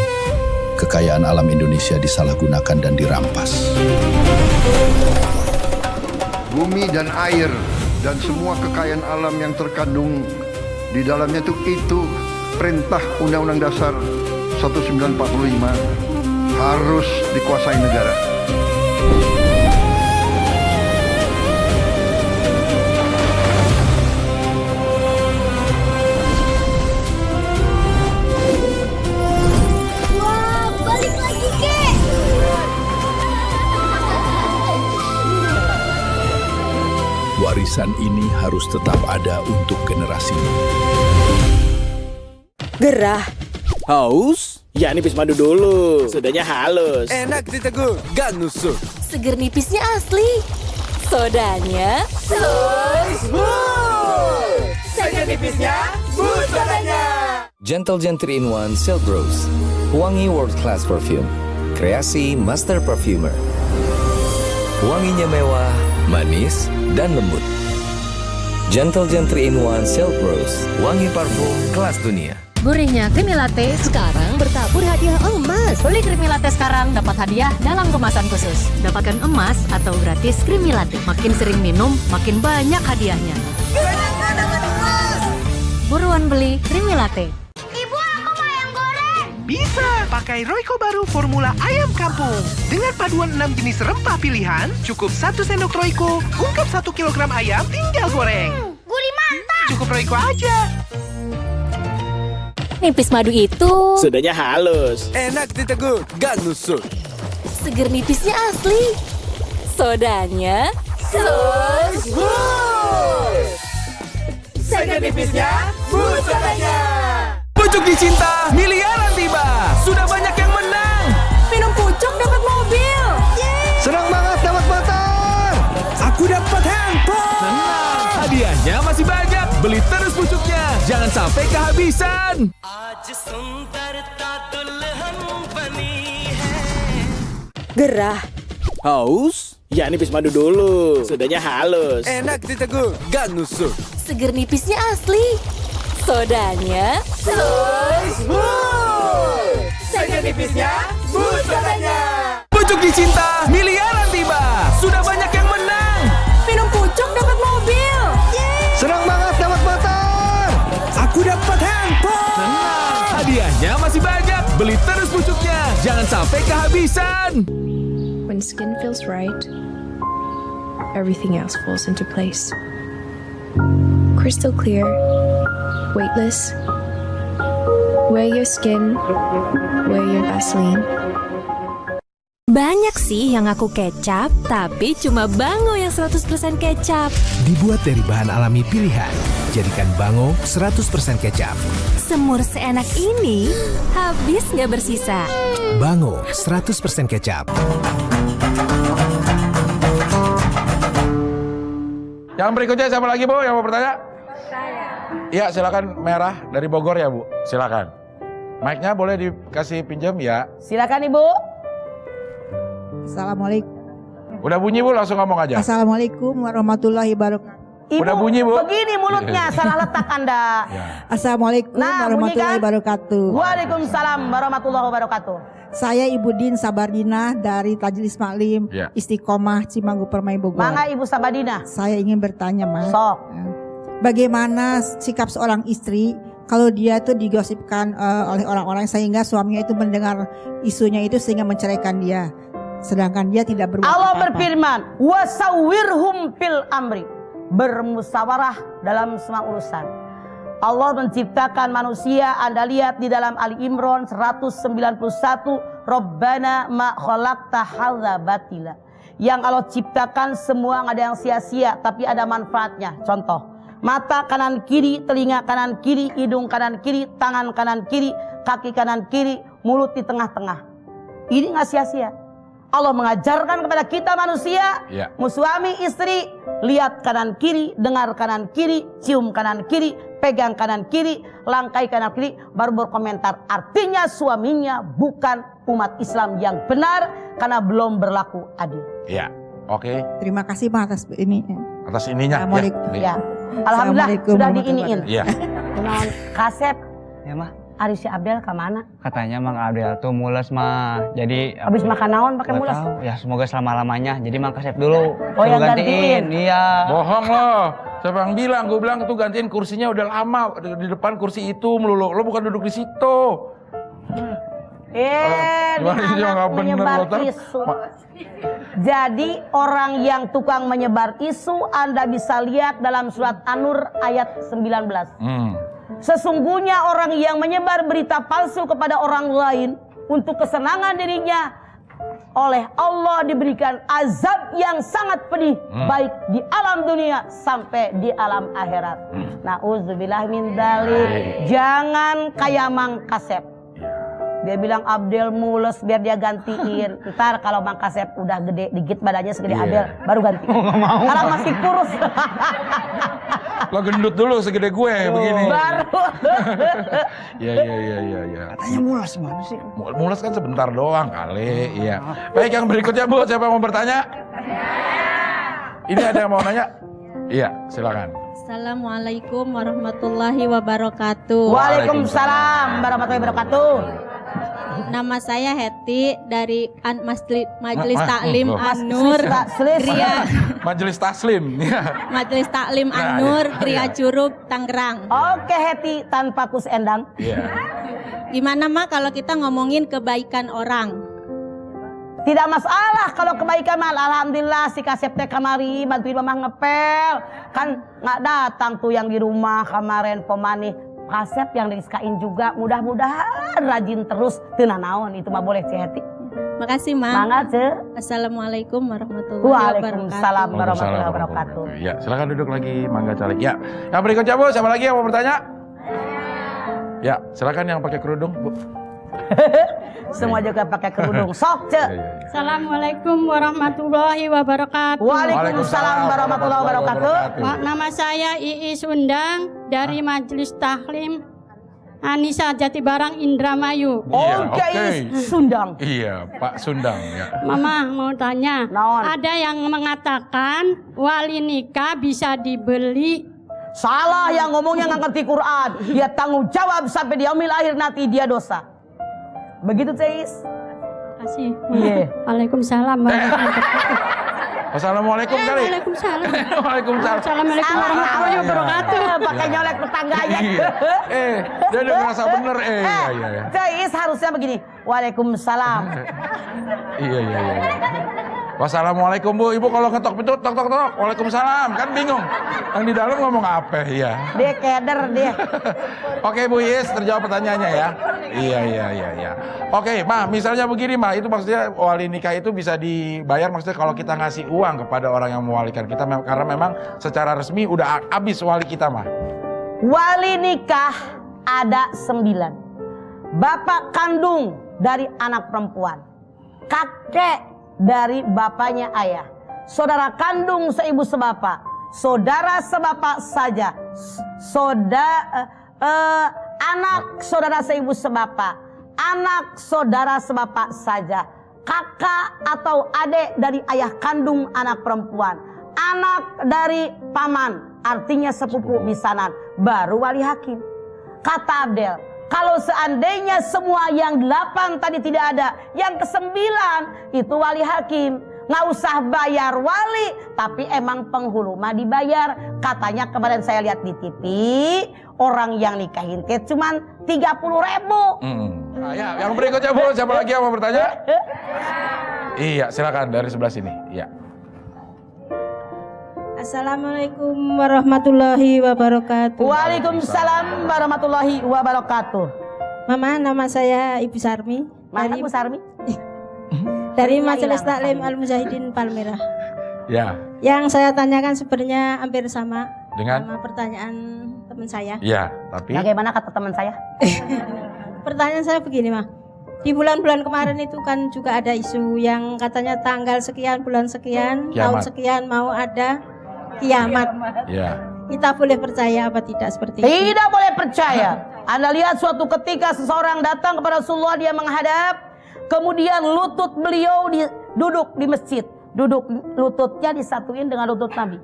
kekayaan alam Indonesia disalahgunakan dan dirampas. Bumi dan air dan semua kekayaan alam yang terkandung di dalamnya itu perintah Undang-Undang Dasar 1945 harus dikuasai negara. Wah, balik lagi, Kek. Warisan ini harus tetap ada untuk generasi. Gerah. Haus? Ya nipis madu dulu. Sodanya halus. Enak diteguk, gak nusuk. Seger nipisnya asli. Sodanya Smooth. Seger nipisnya, smooth sodanya. Gentle Gen 3-in-1 Silk Rose, wangi world class perfume, kreasi master perfumer. Wanginya mewah, manis, dan lembut. Gentle Gen 3-in-1 Silk Rose, wangi parfum kelas dunia. Gurihnya creamy latte sekarang bertabur hadiah emas. Beli creamy latte sekarang dapat hadiah dalam kemasan khusus. Dapatkan emas atau gratis creamy latte. Makin sering minum, makin banyak hadiahnya. Buruan beli creamy latte. Ibu, aku mau ayam goreng. Bisa pakai Royco baru formula ayam kampung. Dengan paduan 6 jenis rempah pilihan, cukup 1 sendok Royco, ungkap 1 kilogram ayam tinggal goreng. Gurih mantap. Cukup Royco aja. Nipis madu itu Sodanya halus. Enak diteguk, gak nusuk. seger nipisnya asli. Sodanya Smooth. Seger nipisnya, smooth sodanya. Pucuk Dicinta, miliaran tiba. Sudah banyak yang menang. minum pucuk dapat mobil. Senang banget dapat motor. Aku dapat handphone. Tenang, hadiahnya masih banyak. Beli terus pucuknya, jangan sampai kehabisan. Gerah. Haus? Ya nipis madu dulu. Sodanya halus. Enak diteguk, gak nusuk. Seger nipisnya asli. Sodanya Smooth. Seger nipisnya, smooth sodanya. Pucuk Dicinta, miliaran tiba. Sudah banyak yang menang. habisan. When skin feels right, everything else falls into place. Crystal clear, weightless. Wear your skin, wear your Vaseline. Banyak sih yang ngaku kecap, tapi cuma Bango yang 100% kecap. Dibuat dari bahan alami pilihan, jadikan Bango 100% kecap. Semur seenak ini, habis nggak bersisa. Bango 100% kecap. Yang berikutnya siapa lagi Bu yang mau bertanya? Iya silakan, Merah dari Bogor ya Bu, silakan. Mic-nya boleh dikasih pinjam ya. Silakan Ibu. Assalamualaikum. Udah bunyi Bu, langsung ngomong aja. Assalamualaikum warahmatullahi wabarakatuh. Ibu, udah bunyi Bu. Begini mulutnya, salah letak Anda. Assalamualaikum warahmatullahi wabarakatuh. Waalaikumsalam warahmatullahi wabarakatuh. Saya Ibu Din Sabardina dari Tajlis Maklim Istiqomah Cimanggu Permai Bogor. Mangga Ibu Sabardina. Saya ingin bertanya Mas. Sok. Bagaimana sikap seorang istri kalau dia tuh digosipkan oleh orang-orang sehingga suaminya itu mendengar isunya itu sehingga menceraikan dia. Sedangkan dia tidak berbuat Allah apa-apa. berfirman, "Wasawwirhum fil amri." Bermusyawarah dalam semua urusan. Allah menciptakan manusia, Anda lihat di dalam Ali Imran 191, Rabbana ma khalaqta hadza batila. Yang Allah ciptakan semua nggak ada yang sia-sia, tapi ada manfaatnya. Contoh, mata kanan kiri, telinga kanan kiri, hidung kanan kiri, tangan kanan kiri, kaki kanan kiri, mulut di tengah-tengah. Ini nggak sia-sia. Allah mengajarkan kepada kita manusia, suami istri, lihat kanan kiri, dengar kanan kiri, cium kanan kiri, pegang kanan kiri, langkai kanan kiri, baru berkomentar. Artinya suaminya bukan umat Islam yang benar karena belum berlaku adil. Iya, oke. Terima kasih Pak atas ini. Atas ininya. Assalamualaikum. Ya. Alhamdulillah sudah diiniin. Iya. Kenalan Kasep. Ya mah. Ari si Abdel kemana? Katanya Mang Abdel tuh mules mah. Jadi habis makan naon pakai mules? Tahu. Ya semoga selama-lamanya. Jadi Mang Kasep dulu. Oh yang gantiin. Iya. Bohong loh. Siapa yang bilang? Gue bilang tuh gantiin kursinya udah lama di depan kursi itu melulu. Lo bukan duduk di situ. Menyebar isu. Jadi orang yang tukang menyebar isu Anda bisa lihat dalam surat An-Nur ayat 19. Sesungguhnya orang yang menyebar berita palsu kepada orang lain untuk kesenangan dirinya, oleh Allah diberikan azab yang sangat pedih, baik di alam dunia sampai di alam akhirat. Nauzubillah min dzalik. Jangan kayak Mang Kasep. Dia bilang Abdel mules biar dia gantiin. Ntar kalau Mang Kasep udah gede dikit badannya segede Abdel baru ganti. Kalau masih kurus. Lo gendut dulu segede gue begini. Baru. Iya. Katanya mules gimana sih? Mules kan sebentar doang kali. Iya. Baik, yang berikutnya Bu, siapa yang mau bertanya? Ini ada yang mau nanya? Iya, silakan. Assalamualaikum warahmatullahi wabarakatuh. Waalaikumsalam warahmatullahi wabarakatuh. Nama saya Heti dari Majelis Taklim An-Nur Majelis Taslim. Majelis Taklim An-Nur Gria Curug Tangerang. Oke Heti tanpa kus endang. Gimana Mak kalau kita ngomongin kebaikan orang? Tidak masalah kalau kebaikan mah. Alhamdulillah si Kasep teh kamari bantuin mamah ngepel. Kan nggak datang tuh yang di rumah kemarin pemani. Kasep yang diskain juga, mudah-mudahan rajin terus. Tenan naon itu mah boleh Ciheti. Makasih Mak. Mangga Ce. Assalamualaikum warahmatullahi Waalaikumsalam warahmatullahi wabarakatuh. Ya, silakan duduk lagi Mangga Caleg. Ya, yang berikutnya Bu, siapa lagi yang mau bertanya? Ya, silakan yang pakai kerudung Bu. Semua juga pakai kerudung. Sok Ce. Assalamualaikum warahmatullahi wabarakatuh. Waalaikumsalam warahmatullahi wabarakatuh. Nama saya Iis Undang dari Majelis Taklim Anissa Jatibarang Indramayu. Oke, Sundang. Iya, Pak Sundang ya. Mama mau tanya, ada yang mengatakan wali nikah bisa dibeli. Salah yang ngomongnya nggak ngerti Quran. Dia tanggung jawab sampai di yaumil akhir nanti dia dosa. Begitu Ceis. Kasih. Iya. Waalaikumsalam warahmatullahi wabarakatuh. Wassalamualaikum kali. Waalaikumsalam. Waalaikumsalam. Assalamualaikum warahmatullahi wabarakatuh. Pakai nyolek tetangganya. Dia udah ngerasa bener. Iya. Ceis harusnya begini. Waalaikumsalam. Iya. Wassalamualaikum Bu. Ibu kalau ngetok pintu tok. Waalaikumsalam. Kan bingung. Yang di dalam ngomong apa? Iya. Dia keder dia. Oke Bu Is, terjawab pertanyaannya ya. Iya. Oke, Ma, misalnya begini Ma, itu maksudnya wali nikah itu bisa dibayar maksudnya kalau kita ngasih uang kepada orang yang mewalikan kita karena memang secara resmi udah habis wali kita Ma. Wali nikah ada 9. Bapak kandung dari anak perempuan. Kakek dari bapaknya ayah. Saudara kandung seibu sebapak. Saudara sebapak saja. Anak saudara seibu sebapak. Anak saudara sebapak saja. Kakak atau adik dari ayah kandung anak perempuan. Anak dari paman, artinya sepupu misanan, baru wali hakim. Kata Abdel, kalau seandainya semua yang 8 tadi tidak ada, yang ke-9 itu wali hakim. Nggak usah bayar wali, tapi emang penghulu mah dibayar. Katanya kemarin saya lihat di TV, orang yang nikahin cuman 30.000. Nah, ya, yang berikutnya Bu, siapa lagi yang mau bertanya? Iya, silakan dari sebelah sini. Iya. Assalamualaikum warahmatullahi wabarakatuh. Waalaikumsalam warahmatullahi wabarakatuh. Mama, nama saya Ibu Sarmi. Mana Bu Sarmi? Dari Majelis Taklim Al-Mujahidin Palmerah. Ya. Yang saya tanyakan sebenarnya hampir sama dengan pertanyaan teman saya. Iya, tapi bagaimana kata teman saya? Pertanyaan saya begini, Mah. Di bulan-bulan kemarin itu kan juga ada isu yang katanya tanggal sekian, bulan sekian, tahun sekian mau ada kiamat. Iya. Kita boleh percaya apa tidak seperti itu? Tidak boleh percaya. Anda lihat suatu ketika seseorang datang kepada Rasulullah, dia menghadap, kemudian lutut beliau duduk di masjid. Duduk lututnya disatuin dengan lutut Nabi.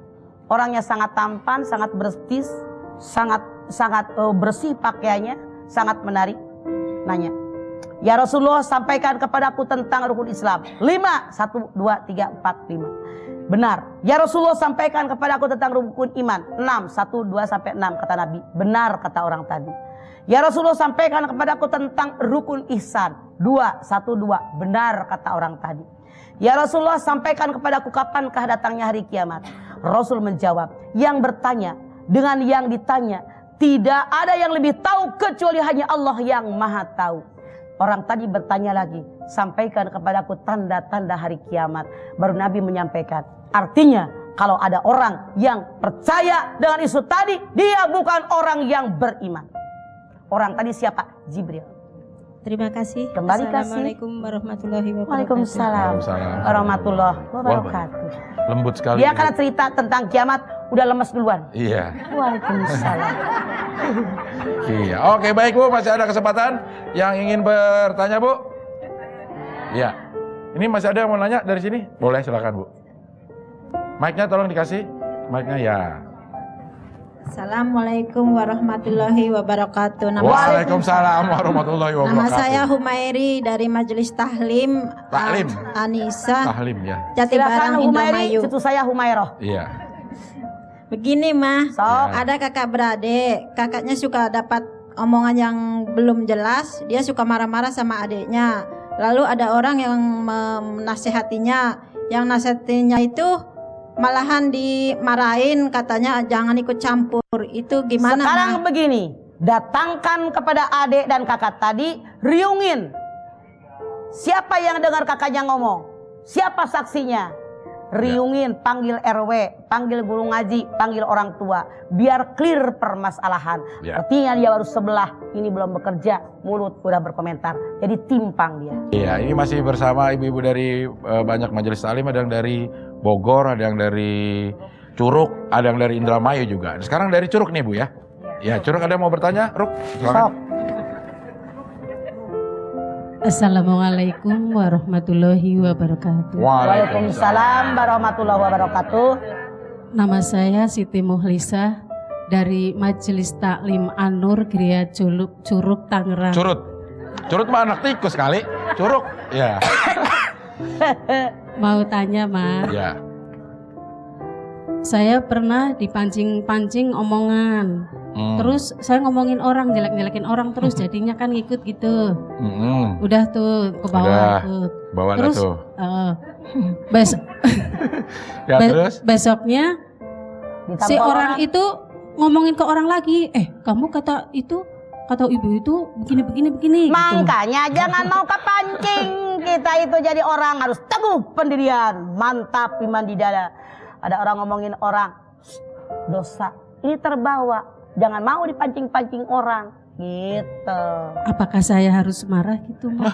Orangnya sangat tampan, sangat bersih, sangat bersih pakaiannya, sangat menarik. Nanya, ya Rasulullah, sampaikan kepadaku tentang rukun Islam. 5, 1, 2, 3, 4, 5. Benar. Ya Rasulullah, sampaikan kepadaku tentang rukun iman. 6, 1, 2, sampai 6 kata Nabi. Benar kata orang tadi. Ya Rasulullah, sampaikan kepadaku tentang rukun ihsan. 2, 1, 2. Benar kata orang tadi. Ya Rasulullah, sampaikan kepadaku kapankah datangnya hari kiamat. Rasul menjawab, yang bertanya dengan yang ditanya, tidak ada yang lebih tahu kecuali hanya Allah yang maha tahu. Orang tadi bertanya lagi, sampaikan kepadaku tanda-tanda hari kiamat. Baru Nabi menyampaikan, artinya kalau ada orang yang percaya dengan isu tadi, dia bukan orang yang beriman. Orang tadi siapa? Jibril. Terima kasih. Kembali kasih. Assalamualaikum warahmatullahi wabarakatuh. Waalaikumsalam warahmatullahi wabarakatuh. Lembut sekali. Dia karena cerita tentang kiamat udah lemes duluan. Iya. Waalaikumsalam. Iya. Oke, baik Bu, masih ada kesempatan yang ingin bertanya Bu? Iya. Ini masih ada yang mau nanya dari sini? Boleh, silakan Bu. Mic-nya tolong dikasih. Mic-nya ya. Assalamualaikum warahmatullahi wabarakatuh. Waalaikumsalam warahmatullahi wabarakatuh. Nama saya Humairi dari Majelis Tahlim Anissa. Tahlim ya. Jatibarang Indramayu. Cucu saya Humairah. Iya. Begini Mah, ada kakak beradik. Kakaknya suka dapat omongan yang belum jelas. Dia suka marah-marah sama adiknya. Lalu ada orang yang menasehatinya. Yang nasihatinya itu malahan dimarahin, katanya jangan ikut campur. Itu gimana? Sekarang begini, datangkan kepada adik dan kakak tadi, riungin. Siapa yang dengar kakaknya ngomong? Siapa saksinya? Riungin, panggil RW, panggil guru ngaji, panggil orang tua, biar clear permasalahan. Artinya dia baru sebelah, ini belum bekerja, mulut udah berkomentar, jadi timpang dia. Iya, ini masih bersama ibu-ibu dari banyak majelis taklim, ada yang dari Bogor, ada yang dari Curug, ada yang dari Indramayu juga. Sekarang dari Curug nih Bu ya. Ya, Curug ada yang mau bertanya? Ruk, silakan. Assalamualaikum warahmatullahi wabarakatuh. Waalaikumsalam warahmatullahi wabarakatuh. Nama saya Siti Muhlisa dari Majelis Taklim An-Nur Gereja Curug Tangerang. Curut mah anak tikus kali. Curug, ya. Mau tanya, Mas. Ya. saya pernah dipancing-pancing omongan. Terus saya ngomongin orang, jelek-jelekin orang terus jadinya kan ngikut gitu. Udah tuh ke bawah ikut. Bawa terus tuh. Ya, terus besoknya si orang itu ngomongin ke orang lagi, kamu kata ibu itu begini. Makanya gitu. jangan mau kepancing. Kita itu jadi orang harus teguh pendirian, mantap iman di dada. Ada orang ngomongin orang, dosa, ini terbawa. Jangan mau dipancing-pancing orang, gitu. Apakah saya harus marah gitu, Ma?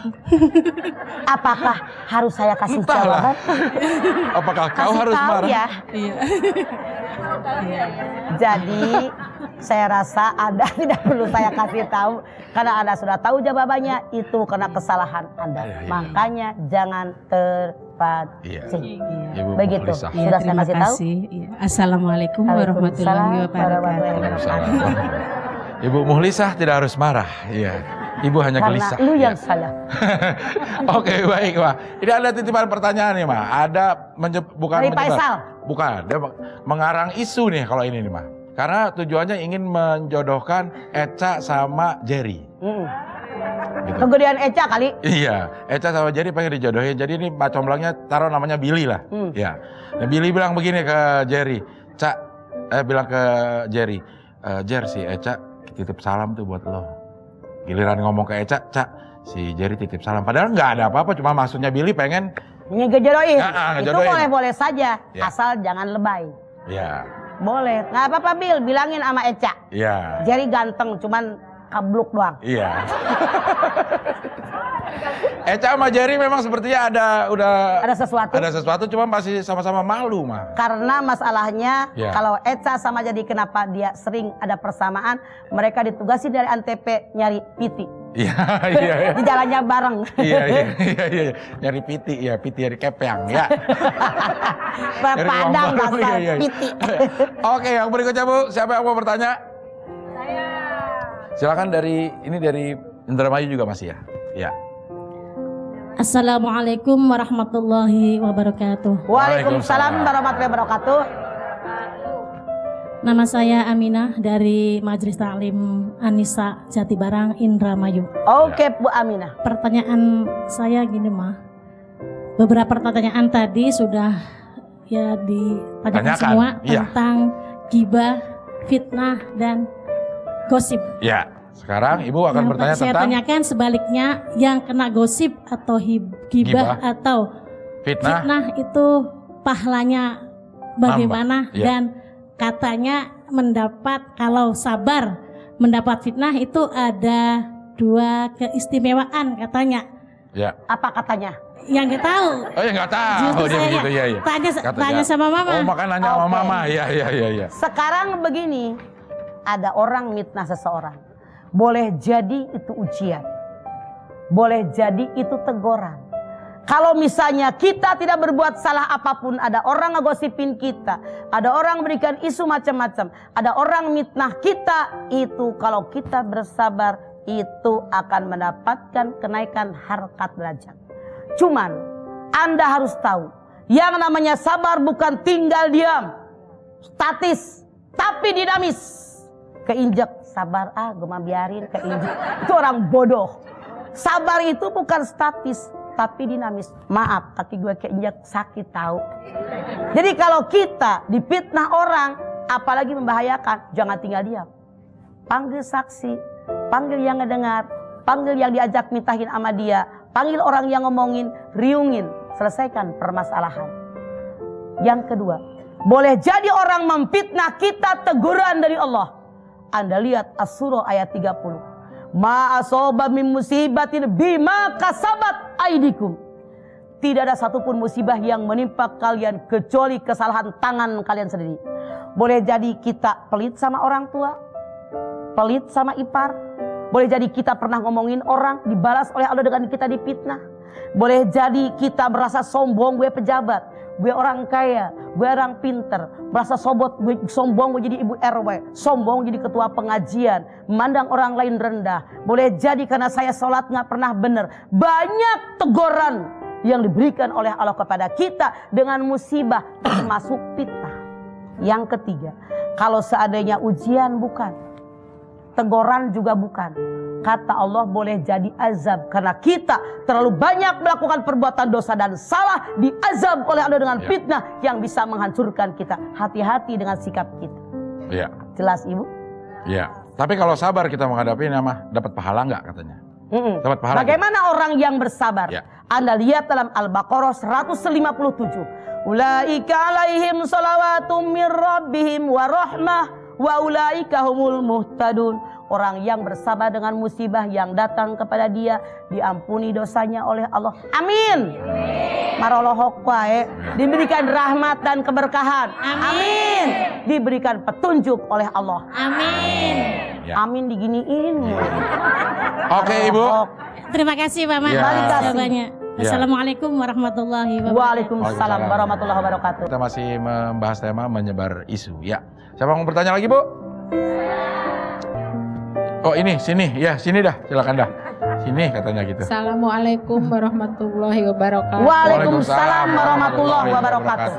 Apakah harus saya kasih jawaban? Apakah kau harus marah? Ya. Iya. Jadi saya rasa Anda tidak perlu saya kasih tahu karena Anda sudah tahu jawabannya, itu karena kesalahan Anda. Makanya jangan terpancing. Begitu. Sudah saya kasih tahu. Assalamualaikum warahmatullahi wabarakatuh. Ibu Muhlisah tidak harus marah. Iya. Ibu hanya gelisah. Karena lu yang salah. Oke, baik, Ma. Ini ada titipan pertanyaan nih, Ma. Ada bukan dari Faisal. Bukan, dia mengarang isu nih kalau ini nih, Ma. Karena tujuannya ingin menjodohkan Eca sama Jerry. Gitu. Kegedean Eca kali. Iya, Eca sama Jerry pengen dijodohin. Jadi ini Pak Comblangnya taruh namanya Billy lah. Ya. Nah, Billy bilang begini ke Jerry. Bilang ke Jerry. Jer, si Eca titip salam tuh buat lo. Giliran ngomong ke Eca, si Jerry titip salam. Padahal nggak ada apa-apa, cuma maksudnya Billy pengen ngejodohin. Itu ngejodohin. boleh-boleh saja, Ya. asal jangan lebay. Ya. Boleh, nggak apa-apa Bil, bilangin sama Eca. Iya. Jerry ganteng, cuman kabluk doang. Iya. Eca sama Jerry memang sepertinya ada sesuatu, cuma masih sama-sama malu, mah. Karena masalahnya kalau Eca sama Jerry, kenapa dia sering ada persamaan? Mereka ditugasi dari Antep nyari piti. Iya. Di jalannya bareng. Iya. Nyari piti, piti dari kepeang, ya. Padang dasar piti. Oke, yang berikutnya Bu, siapa yang mau bertanya? Saya. Silakan dari Indramayu juga masih ya. Ya. Assalamualaikum warahmatullahi wabarakatuh. Waalaikumsalam warahmatullahi wabarakatuh. Nama saya Aminah dari Majelis Taklim Anisa Jatibarang, Indramayu. Oke, Bu Aminah. Pertanyaan saya gini, Ma. Beberapa pertanyaan tadi sudah ditanyakan semua tentang gibah, fitnah, dan gosip. Ya, sekarang Ibu akan bertanya saya tentang. Saya tanyakan sebaliknya, yang kena gosip atau gibah atau fitnah itu pahalanya bagaimana? Dan katanya kalau sabar mendapat fitnah itu ada 2 keistimewaan katanya. Ya. Apa katanya? Yang nggak tahu. Oh ya nggak tahu. Dia begitu ya. Tanya sama Mama. Oh, makan nanya sama Mama. Iya. Sekarang begini, ada orang mitnah seseorang. Boleh jadi itu ujian. Boleh jadi itu teguran. Kalau misalnya kita tidak berbuat salah apapun, ada orang ngegosipin kita, ada orang memberikan isu macam-macam, ada orang mitnah kita, itu kalau kita bersabar itu akan mendapatkan kenaikan harkat derajat. Cuman Anda harus tahu, yang namanya sabar bukan tinggal diam, statis, tapi dinamis. Keinjak sabar, gue mah biarin keinjak. Itu orang bodoh. Sabar itu bukan statis, tapi dinamis. Maaf, kaki gue keinjak sakit tahu. Jadi kalau kita difitnah orang, apalagi membahayakan, jangan tinggal diam. Panggil saksi, panggil yang ngedengar, panggil yang diajak mintahin sama dia, panggil orang yang ngomongin, riungin, selesaikan permasalahan. Yang kedua, boleh jadi orang memfitnah kita, teguran dari Allah. Anda lihat As-Surah ayat 30. Ma asoba min musibatin bima kasabat aidikum. Tidak ada satupun musibah yang menimpa kalian kecuali kesalahan tangan kalian sendiri. Boleh jadi kita pelit sama orang tua, pelit sama ipar. Boleh jadi kita pernah ngomongin orang, dibalas oleh Allah dengan kita difitnah. Boleh jadi kita merasa sombong, gue pejabat, gue orang kaya, gue orang pinter, merasa sombong gue jadi ibu RW, sombong jadi ketua pengajian, memandang orang lain rendah. Boleh jadi karena saya sholat gak pernah benar. Banyak teguran yang diberikan oleh Allah kepada kita dengan musibah, termasuk fitnah. Yang ketiga, kalau seandainya ujian bukan, teguran juga bukan, kata Allah boleh jadi azab karena kita terlalu banyak melakukan perbuatan dosa dan salah, diazab oleh Allah dengan fitnah yang bisa menghancurkan kita. Hati-hati dengan sikap kita. Iya. Jelas Ibu? Iya. Tapi kalau sabar kita menghadapi nama dapat pahala nggak katanya? Dapat pahala. Bagaimana orang yang bersabar? Ya. Anda lihat dalam Al-Baqarah 157. Ulaika alaihim salawatum mir rabbihim wa rahmah wa ulaika humul muhtadun. Orang yang bersabar dengan musibah yang datang kepada dia diampuni dosanya oleh Allah. Amin. Marolohok wae, diberikan rahmat dan keberkahan. Amin. Diberikan petunjuk oleh Allah. Amin. Amin diginiin. Oke Ibu. Terima kasih Pak Mak. Jawabannya. Assalamualaikum warahmatullahi wabarakatuh. Waalaikumsalam warahmatullahi wabarakatuh. Kita masih membahas tema menyebar isu. Ya. Siapa mau bertanya lagi Bu? Oh ini, sini. Ya sini dah, silakan dah. Sini katanya gitu. Assalamualaikum warahmatullahi wabarakatuh. Waalaikumsalam warahmatullahi wabarakatuh.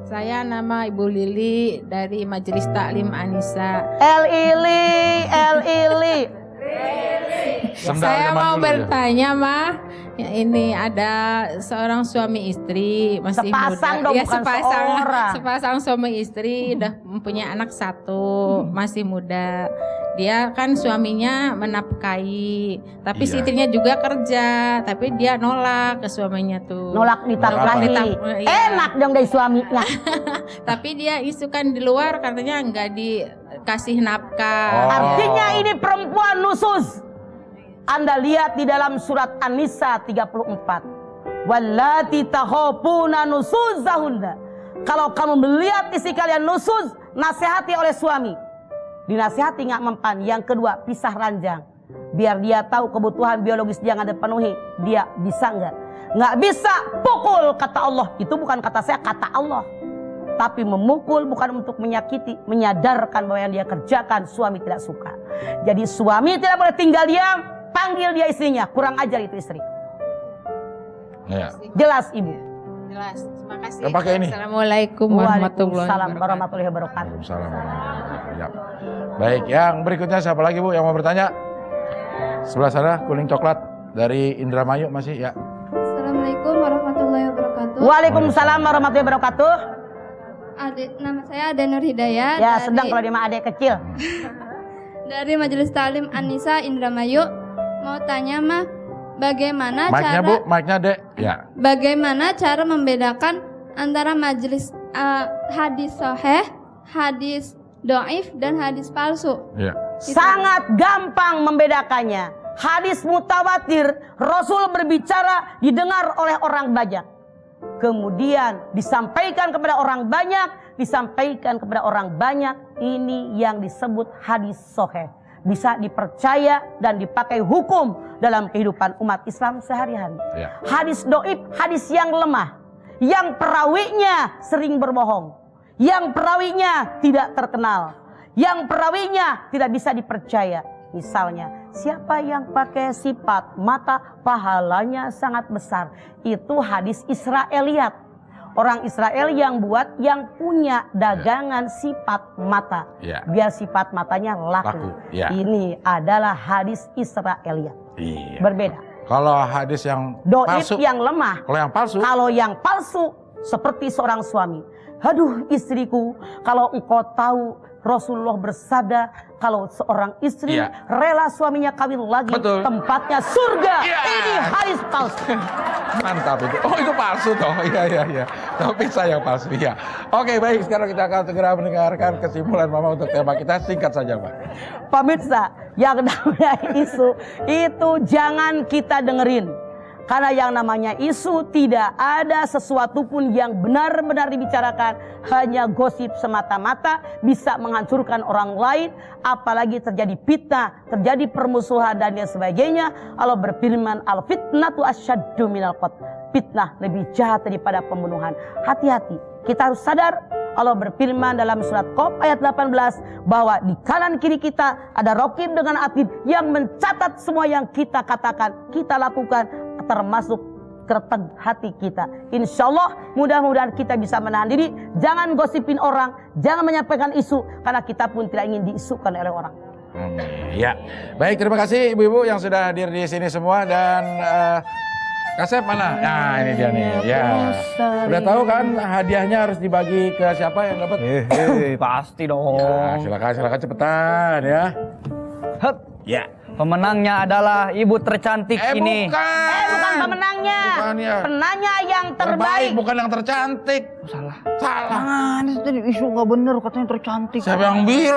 Saya nama Ibu Lili dari Majelis Taklim Anisa. Lili. Saya mau bertanya mah, ya ini ada seorang suami istri masih sepasang muda. Dong, bukan seorang. Sepasang suami istri udah mempunyai anak satu, masih muda. Dia kan suaminya menafkahi, tapi si istrinya juga kerja, tapi dia nolak ke suaminya tuh. Nolak ditafkahi. Enak dong dari suaminya. Tapi dia isukan di luar katanya nggak dikasih nafkah. Artinya ini perempuan nusus. Anda lihat di dalam surat An-Nisa 34. Wallati takhafuna nusuzahunna. Kalau kamu melihat istri kalian nusus, nasihati oleh suami. Dinasihati nggak mempan. Yang kedua, pisah ranjang. Biar dia tahu kebutuhan biologis dia nggak dipenuhi. Dia bisa nggak? Nggak bisa, pukul kata Allah. Itu bukan kata saya, kata Allah. Tapi memukul bukan untuk menyakiti, menyadarkan bahwa yang dia kerjakan suami tidak suka. Jadi suami tidak boleh tinggal diam. Panggil dia istrinya, kurang ajar itu istri. Ya. Jelas Ibu? Jelas, terima kasih. Pakai ini. Assalamualaikum warahmatullahi wabarakatuh. Ya. Baik, yang berikutnya siapa lagi Bu yang mau bertanya? Sebelah sana kuning coklat dari Indramayu masih ya. Assalamualaikum warahmatullahi wabarakatuh. Waalaikumsalam warahmatullahi wabarakatuh. Nama saya Ade Nur Hidayat. Ya sedang kalau dia mah adek kecil. Dari Majelis Taklim Anisa Indramayu. Mau tanya mah, bagaimana mic-nya, cara Bu, mic-nya Dek. Ya. Bagaimana cara membedakan antara majelis hadis sahih, hadis dhaif dan hadis palsu? Ya. Sangat gampang membedakannya. Hadis mutawatir, Rasul berbicara didengar oleh orang banyak. Kemudian disampaikan kepada orang banyak, ini yang disebut hadis sahih. Bisa dipercaya dan dipakai hukum dalam kehidupan umat Islam sehari-hari. Ya. Hadis dhaif, hadis yang lemah, yang perawinya sering berbohong, yang perawinya tidak terkenal, yang perawinya tidak bisa dipercaya. Misalnya, siapa yang pakai sifat mata pahalanya sangat besar. Itu hadis Israiliyat. Orang Israel yang buat, yang punya dagangan sifat mata. Biar sifat matanya laku. Ini adalah hadis Israiliyat. Berbeda. Kalau hadis yang dhaif palsu, yang lemah. Kalau yang palsu seperti seorang suami. Aduh istriku, kalau engkau tahu Rasulullah bersabda, kalau seorang istri rela suaminya kawin lagi, tempatnya surga. Ini hadis palsu. Mantap itu. Oh itu palsu toh. Iya. Tapi saya palsu ya. Oke baik, sekarang kita akan segera mendengarkan kesimpulan Mama untuk tema kita. Singkat saja Pak. Pemirsa, yang namanya isu itu jangan kita dengerin. Karena yang namanya isu tidak ada sesuatu pun yang benar-benar dibicarakan. Hanya gosip semata-mata, bisa menghancurkan orang lain. Apalagi terjadi fitnah, terjadi permusuhan dan lain sebagainya. Allah berfirman, al-fitnatu asyaddu minal qatl. Fitnah lebih jahat daripada pembunuhan. Hati-hati, kita harus sadar. Allah berfirman dalam surat Qaf ayat 18 bahwa di kanan kiri kita ada Raqib dengan Atid yang mencatat semua yang kita katakan, kita lakukan, termasuk kereteg hati kita. Insya Allah mudah-mudahan kita bisa menahan diri. Jangan gosipin orang, jangan menyampaikan isu, karena kita pun tidak ingin diisukan oleh orang. Ya, baik, terima kasih ibu-ibu yang sudah hadir di sini semua. Dan Kasep mana? Nah, ini dia nih. Ya, udah tahu kan hadiahnya harus dibagi ke siapa yang dapat? Pasti dong. Ya, silakan cepetan ya. Hup. Ya. Pemenangnya adalah ibu tercantik ini. Bukan pemenangnya. Bukannya. Penanya yang terbaik. Bukan yang tercantik. Salah. Salah. Ini tadi isu nggak bener, katanya tercantik. Siapa yang bilang?